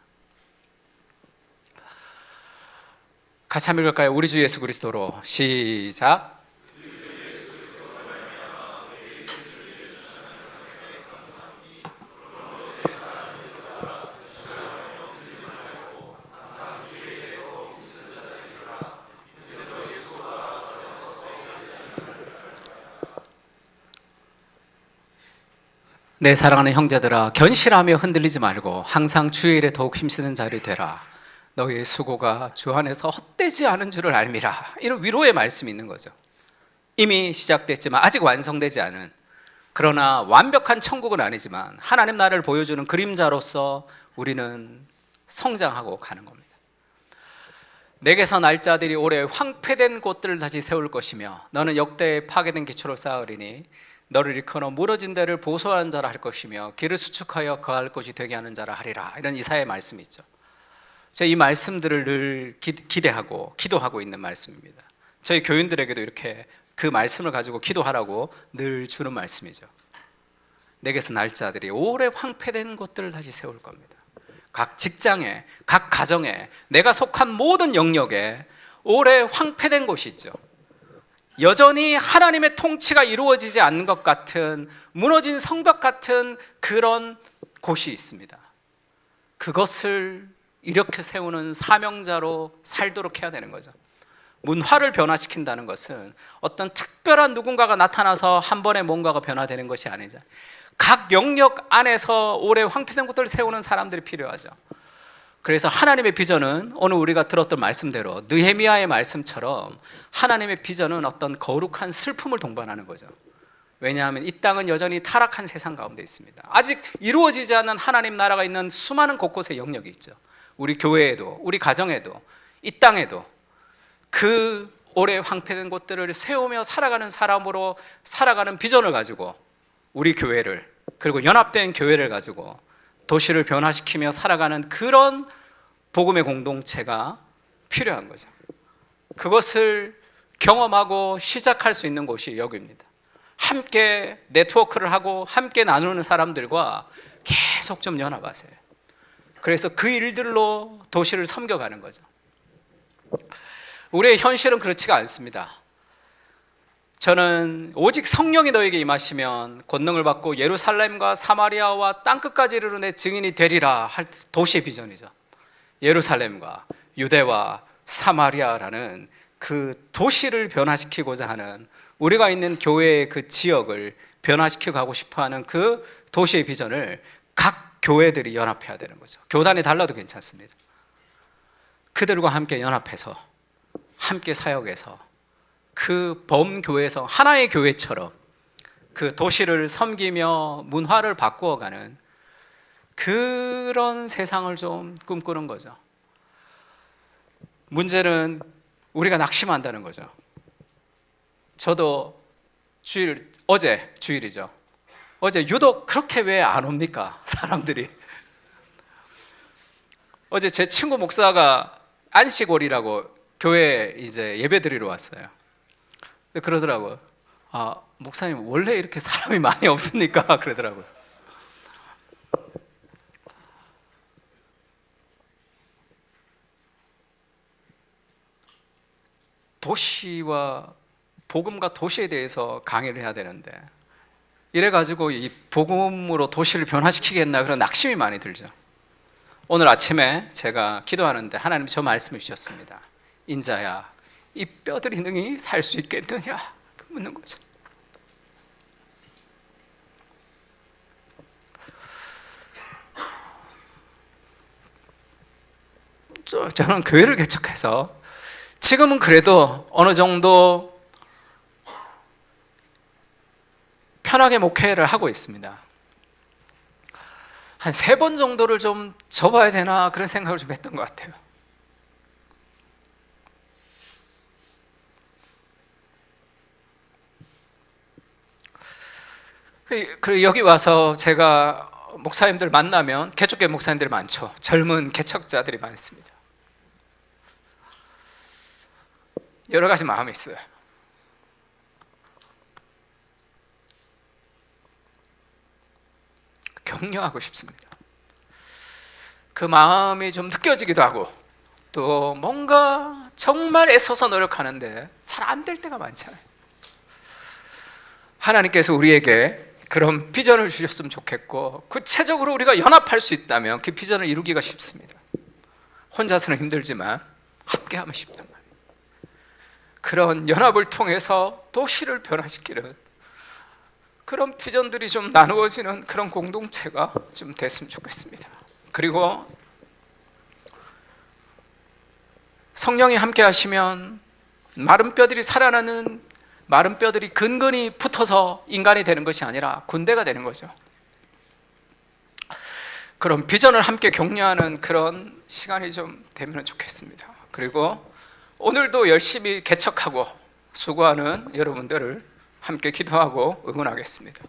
Speaker 1: 같이 한번 읽을까요? 우리 주 예수 그리스도로. 시작. 내 사랑하는 형제들아, 견실하며 흔들리지 말고 항상 주의 일에 더욱 힘쓰는 자리 되라. 너희의 수고가 주 안에서 헛되지 않은 줄을 알미라. 이런 위로의 말씀이 있는 거죠. 이미 시작됐지만 아직 완성되지 않은, 그러나 완벽한 천국은 아니지만 하나님 나라를 보여주는 그림자로서 우리는 성장하고 가는 겁니다. 내게서 날 자들이 올해 황폐된 곳들을 다시 세울 것이며 너는 역대의 파괴된 기초를 쌓으리니 너를 일컬어 무너진 데를 보소한 자라 할 것이며 길을 수축하여 거할 곳이 되게 하는 자라 하리라. 이런 이사야의 말씀이 있죠. 제가 이 말씀들을 늘 기대하고 기도하고 있는 말씀입니다. 저희 교인들에게도 이렇게 그 말씀을 가지고 기도하라고 늘 주는 말씀이죠. 내게서 날 자들이 오래 황폐된 곳들을 다시 세울 겁니다. 각 직장에, 각 가정에, 내가 속한 모든 영역에 오래 황폐된 곳이 있죠. 여전히 하나님의 통치가 이루어지지 않는 것 같은, 무너진 성벽 같은 그런 곳이 있습니다. 그것을 이렇게 세우는 사명자로 살도록 해야 되는 거죠. 문화를 변화시킨다는 것은 어떤 특별한 누군가가 나타나서 한 번에 뭔가가 변화되는 것이 아니죠. 각 영역 안에서 오래 황폐된 곳들을 세우는 사람들이 필요하죠. 그래서 하나님의 비전은 오늘 우리가 들었던 말씀대로 느헤미야의 말씀처럼 하나님의 비전은 어떤 거룩한 슬픔을 동반하는 거죠. 왜냐하면 이 땅은 여전히 타락한 세상 가운데 있습니다. 아직 이루어지지 않은 하나님 나라가 있는 수많은 곳곳에 영역이 있죠. 우리 교회에도, 우리 가정에도, 이 땅에도 그 오래 황폐된 곳들을 세우며 살아가는 사람으로 살아가는 비전을 가지고 우리 교회를, 그리고 연합된 교회를 가지고 도시를 변화시키며 살아가는 그런 복음의 공동체가 필요한 거죠. 그것을 경험하고 시작할 수 있는 곳이 여기입니다. 함께 네트워크를 하고 함께 나누는 사람들과 계속 좀 연합하세요. 그래서 그 일들로 도시를 섬겨가는 거죠. 우리의 현실은 그렇지가 않습니다. 저는 오직 성령이 너에게 임하시면 권능을 받고 예루살렘과 사마리아와 땅끝까지 이르러 내 증인이 되리라 할 도시의 비전이죠. 예루살렘과 유대와 사마리아라는 그 도시를 변화시키고자 하는, 우리가 있는 교회의 그 지역을 변화시키고 가고 싶어하는 그 도시의 비전을 각 교회들이 연합해야 되는 거죠. 교단이 달라도 괜찮습니다. 그들과 함께 연합해서 함께 사역해서 그 범교회에서 하나의 교회처럼 그 도시를 섬기며 문화를 바꾸어가는 그런 세상을 좀 꿈꾸는 거죠. 문제는 우리가 낙심한다는 거죠. 저도 어제 주일이죠. 어제 유독 그렇게 왜 안 옵니까? 사람들이. 어제 제 친구 목사가 안식월이라고 교회 이제 예배 드리러 왔어요. 그러더라고요. 아, 목사님 원래 이렇게 사람이 많이 없습니까? 그러더라고요. 도시와 복음과 도시에 대해서 강의를 해야 되는데 이래가지고 이 복음으로 도시를 변화시키겠나 그런 낙심이 많이 들죠. 오늘 아침에 제가 기도하는데 하나님이 저 말씀을 주셨습니다. 인자야, 이 뼈들이 능히 살 수 있겠느냐 묻는 거죠. 저는 교회를 개척해서 지금은 그래도 어느 정도 편하게 목회를 하고 있습니다. 한 3번 정도를 좀 접어야 되나 그런 생각을 좀 했던 것 같아요. 그리고 여기 와서 제가 목사님들 만나면 개척교회 목사님들이 많죠. 젊은 개척자들이 많습니다. 여러 가지 마음이 있어요. 격려하고 싶습니다. 그 마음이 좀 느껴지기도 하고, 또 뭔가 정말 애써서 노력하는데 잘 안 될 때가 많잖아요. 하나님께서 우리에게 그런 비전을 주셨으면 좋겠고, 구체적으로 우리가 연합할 수 있다면 그 비전을 이루기가 쉽습니다. 혼자서는 힘들지만 함께하면 쉽단 말이에요. 그런 연합을 통해서 도시를 변화시키는 그런 비전들이 좀 나누어지는 그런 공동체가 좀 됐으면 좋겠습니다. 그리고 성령이 함께 하시면 마른 뼈들이 살아나는, 마른 뼈들이 근근히 붙어서 인간이 되는 것이 아니라 군대가 되는 거죠. 그런 비전을 함께 격려하는 그런 시간이 좀 되면 좋겠습니다. 그리고 오늘도 열심히 개척하고 수고하는 여러분들을 함께 기도하고 응원하겠습니다.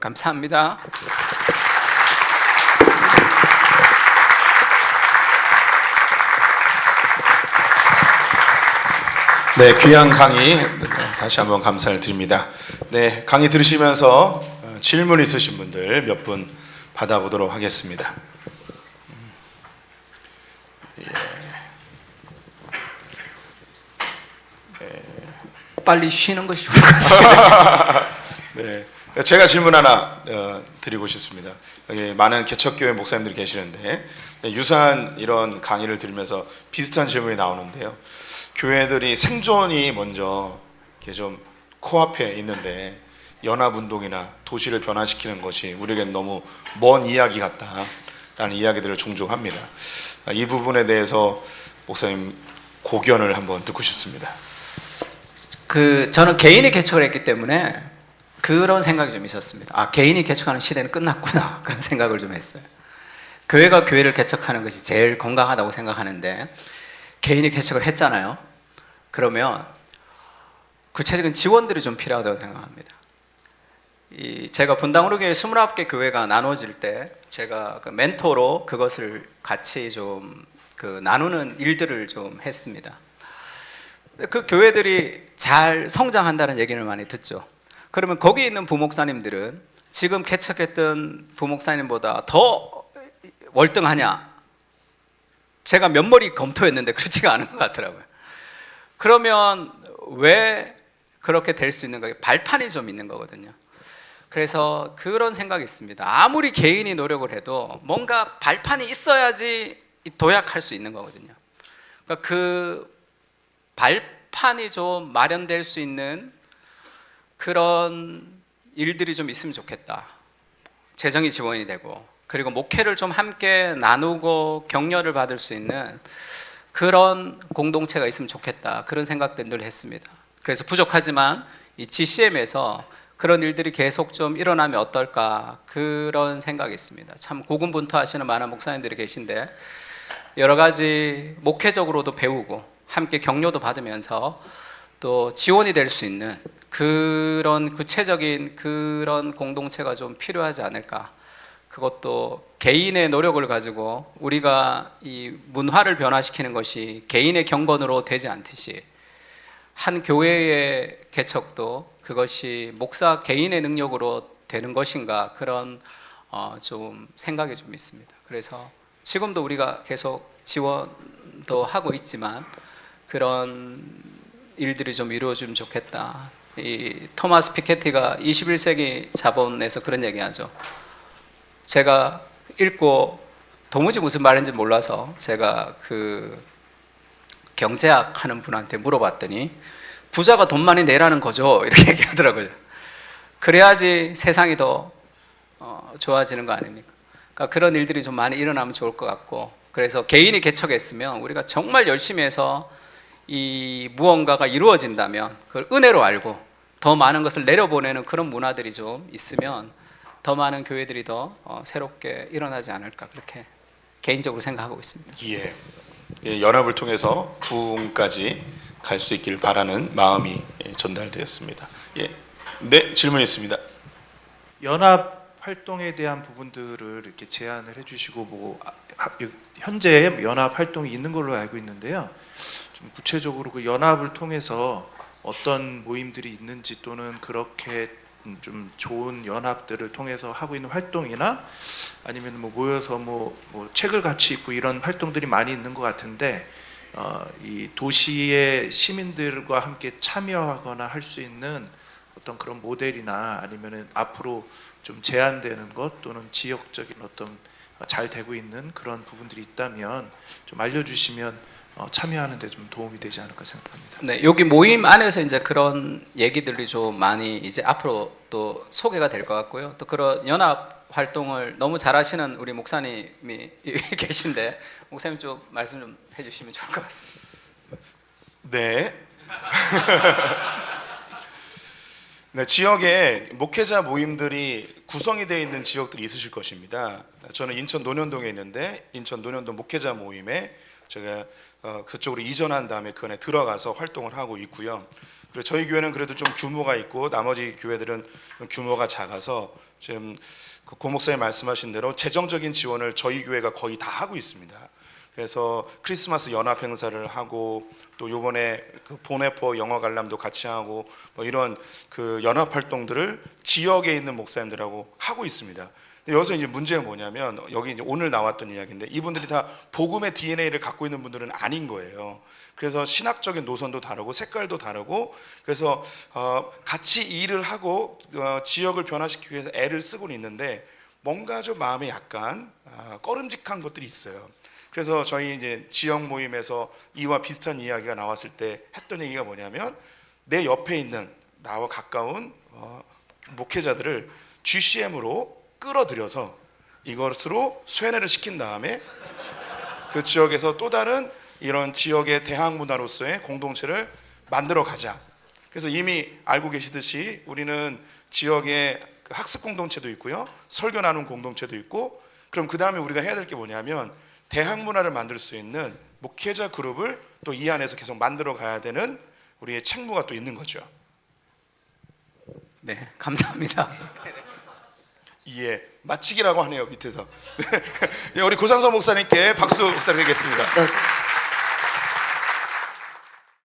Speaker 1: 감사합니다.
Speaker 2: 네, 귀한 강의 다시 한번 감사를 드립니다. 네, 강의 들으시면서 질문 있으신 분들 몇 분 받아보도록 하겠습니다.
Speaker 1: 빨리 쉬는 것이 좋을 것 같습니다.
Speaker 2: 네, 제가 질문 하나 드리고 싶습니다. 여기 많은 개척교회 목사님들이 계시는데 유사한 이런 강의를 들으면서 비슷한 질문이 나오는데요. 교회들이 생존이 먼저 이렇게 좀 코앞에 있는데 연합운동이나 도시를 변화시키는 것이 우리에겐 너무 먼 이야기 같다라는 이야기들을 종종 합니다. 이 부분에 대해서 목사님 고견을 한번 듣고 싶습니다.
Speaker 1: 저는 개인이 개척을 했기 때문에 그런 생각이 좀 있었습니다. 개인이 개척하는 시대는 끝났구나, 그런 생각을 좀 했어요. 교회가 교회를 개척하는 것이 제일 건강하다고 생각하는데, 개인이 개척을 했잖아요. 그러면 구체적인 지원들이 좀 필요하다고 생각합니다. 제가 분당으로 교회 29개 교회가 나눠질 때 제가 그 멘토로 그것을 같이 좀 나누는 일들을 좀 했습니다. 그 교회들이 잘 성장한다는 얘기를 많이 듣죠. 그러면 거기 있는 부목사님들은 지금 개척했던 부목사님보다 더 월등하냐? 제가 면머리 검토했는데 그렇지가 않은 것 같더라고요. 그러면 왜 그렇게 될 수 있는가? 발판이 좀 있는 거거든요. 그래서 그런 생각이 있습니다. 아무리 개인이 노력을 해도 뭔가 발판이 있어야지 도약할 수 있는 거거든요. 그러니까 그 발판이 좀 마련될 수 있는 그런 일들이 좀 있으면 좋겠다. 재정이 지원이 되고, 그리고 목회를 좀 함께 나누고 격려를 받을 수 있는 그런 공동체가 있으면 좋겠다, 그런 생각들 늘 했습니다. 그래서 부족하지만 이 GCM에서 그런 일들이 계속 좀 일어나면 어떨까, 그런 생각이 있습니다. 참 고군분투하시는 많은 목사님들이 계신데 여러 가지 목회적으로도 배우고 함께 격려도 받으면서 또 지원이 될 수 있는 그런 구체적인 그런 공동체가 좀 필요하지 않을까. 그것도 개인의 노력을 가지고 우리가 이 문화를 변화시키는 것이 개인의 경건으로 되지 않듯이 한 교회의 개척도 그것이 목사 개인의 능력으로 되는 것인가, 그런 좀 생각이 좀 있습니다. 그래서 지금도 우리가 계속 지원도 하고 있지만 그런 일들이 좀 이루어지면 좋겠다. 이 토마스 피케티가 21세기 자본에서 그런 얘기하죠. 제가 읽고 도무지 무슨 말인지 몰라서 제가 그 경제학 하는 분한테 물어봤더니 부자가 돈 많이 내라는 거죠, 이렇게 얘기하더라고요. 그래야지 세상이 더 좋아지는 거 아닙니까? 그러니까 그런 일들이 좀 많이 일어나면 좋을 것 같고, 그래서 개인이 개척했으면 우리가 정말 열심히 해서 이 무언가가 이루어진다면 그걸 은혜로 알고 더 많은 것을 내려보내는 그런 문화들이 좀 있으면 더 많은 교회들이 더 새롭게 일어나지 않을까, 그렇게 개인적으로 생각하고 있습니다.
Speaker 2: 예, 연합을 통해서 부흥까지 갈 수 있길 바라는 마음이 전달되었습니다. 예, 네, 질문 있습니다.
Speaker 3: 연합 활동에 대한 부분들을 이렇게 제안을 해주시고 현재 연합 활동이 있는 걸로 알고 있는데요. 좀 구체적으로 그 연합을 통해서 어떤 모임들이 있는지, 또는 그렇게 좀 좋은 연합들을 통해서 하고 있는 활동이나 아니면 뭐 모여서 뭐 책을 같이 읽고 이런 활동들이 많이 있는 것 같은데 이 도시의 시민들과 함께 참여하거나 할 수 있는 어떤 그런 모델이나 아니면은 앞으로 좀 제한되는 것 또는 지역적인 어떤 잘 되고 있는 그런 부분들이 있다면 좀 알려주시면 참여하는 데 좀 도움이 되지 않을까 생각합니다.
Speaker 1: 네, 여기 모임 안에서 이제 그런 얘기들이 좀 많이 이제 앞으로 또 소개가 될 것 같고요. 또 그런 연합 활동을 너무 잘하시는 우리 목사님이 계신데 목사님 좀 말씀 좀 해주시면 좋을 것 같습니다.
Speaker 2: 네. 네, 지역에 목회자 모임들이 구성이 되어 있는 지역들이 있으실 것입니다. 저는 인천 논현동에 있는데 인천 논현동 목회자 모임에 제가 그쪽으로 이전한 다음에 그 안에 들어가서 활동을 하고 있고요. 그리고 저희 교회는 그래도 좀 규모가 있고 나머지 교회들은 규모가 작아서 지금 고 목사님 말씀하신 대로 재정적인 지원을 저희 교회가 거의 다 하고 있습니다. 그래서 크리스마스 연합 행사를 하고 또 요번에 그 보네포 영어 관람도 같이 하고 뭐 이런 그 연합 활동들을 지역에 있는 목사님들하고 하고 있습니다. 근데 여기서 이제 문제가 뭐냐면 여기 이제 오늘 나왔던 이야기인데 이분들이 다 복음의 DNA를 갖고 있는 분들은 아닌 거예요. 그래서 신학적인 노선도 다르고 색깔도 다르고 그래서 같이 일을 하고 지역을 변화시키기 위해서 애를 쓰고는 있는데 뭔가 좀 마음에 약간 꺼름직한 것들이 있어요. 그래서 저희 이제 지역 모임에서 이와 비슷한 이야기가 나왔을 때 했던 얘기가 뭐냐면 내 옆에 있는 나와 가까운 목회자들을 GCM으로 끌어들여서 이것으로 쇠뇌를 시킨 다음에 그 지역에서 또 다른 이런 지역의 대학 문화로서의 공동체를 만들어 가자. 그래서 이미 알고 계시듯이 우리는 지역의 학습 공동체도 있고요, 설교 나눔 공동체도 있고, 그럼 그 다음에 우리가 해야 될 게 뭐냐면 대학 문화를 만들 수 있는 목회자 그룹을 또 이 안에서 계속 만들어 가야 되는 우리의 책무가 또 있는 거죠.
Speaker 1: 네, 감사합니다.
Speaker 2: 예, 마치기라고 하네요 밑에서. 예, 우리 고상서 목사님께 박수 부탁드리겠습니다.
Speaker 4: 네,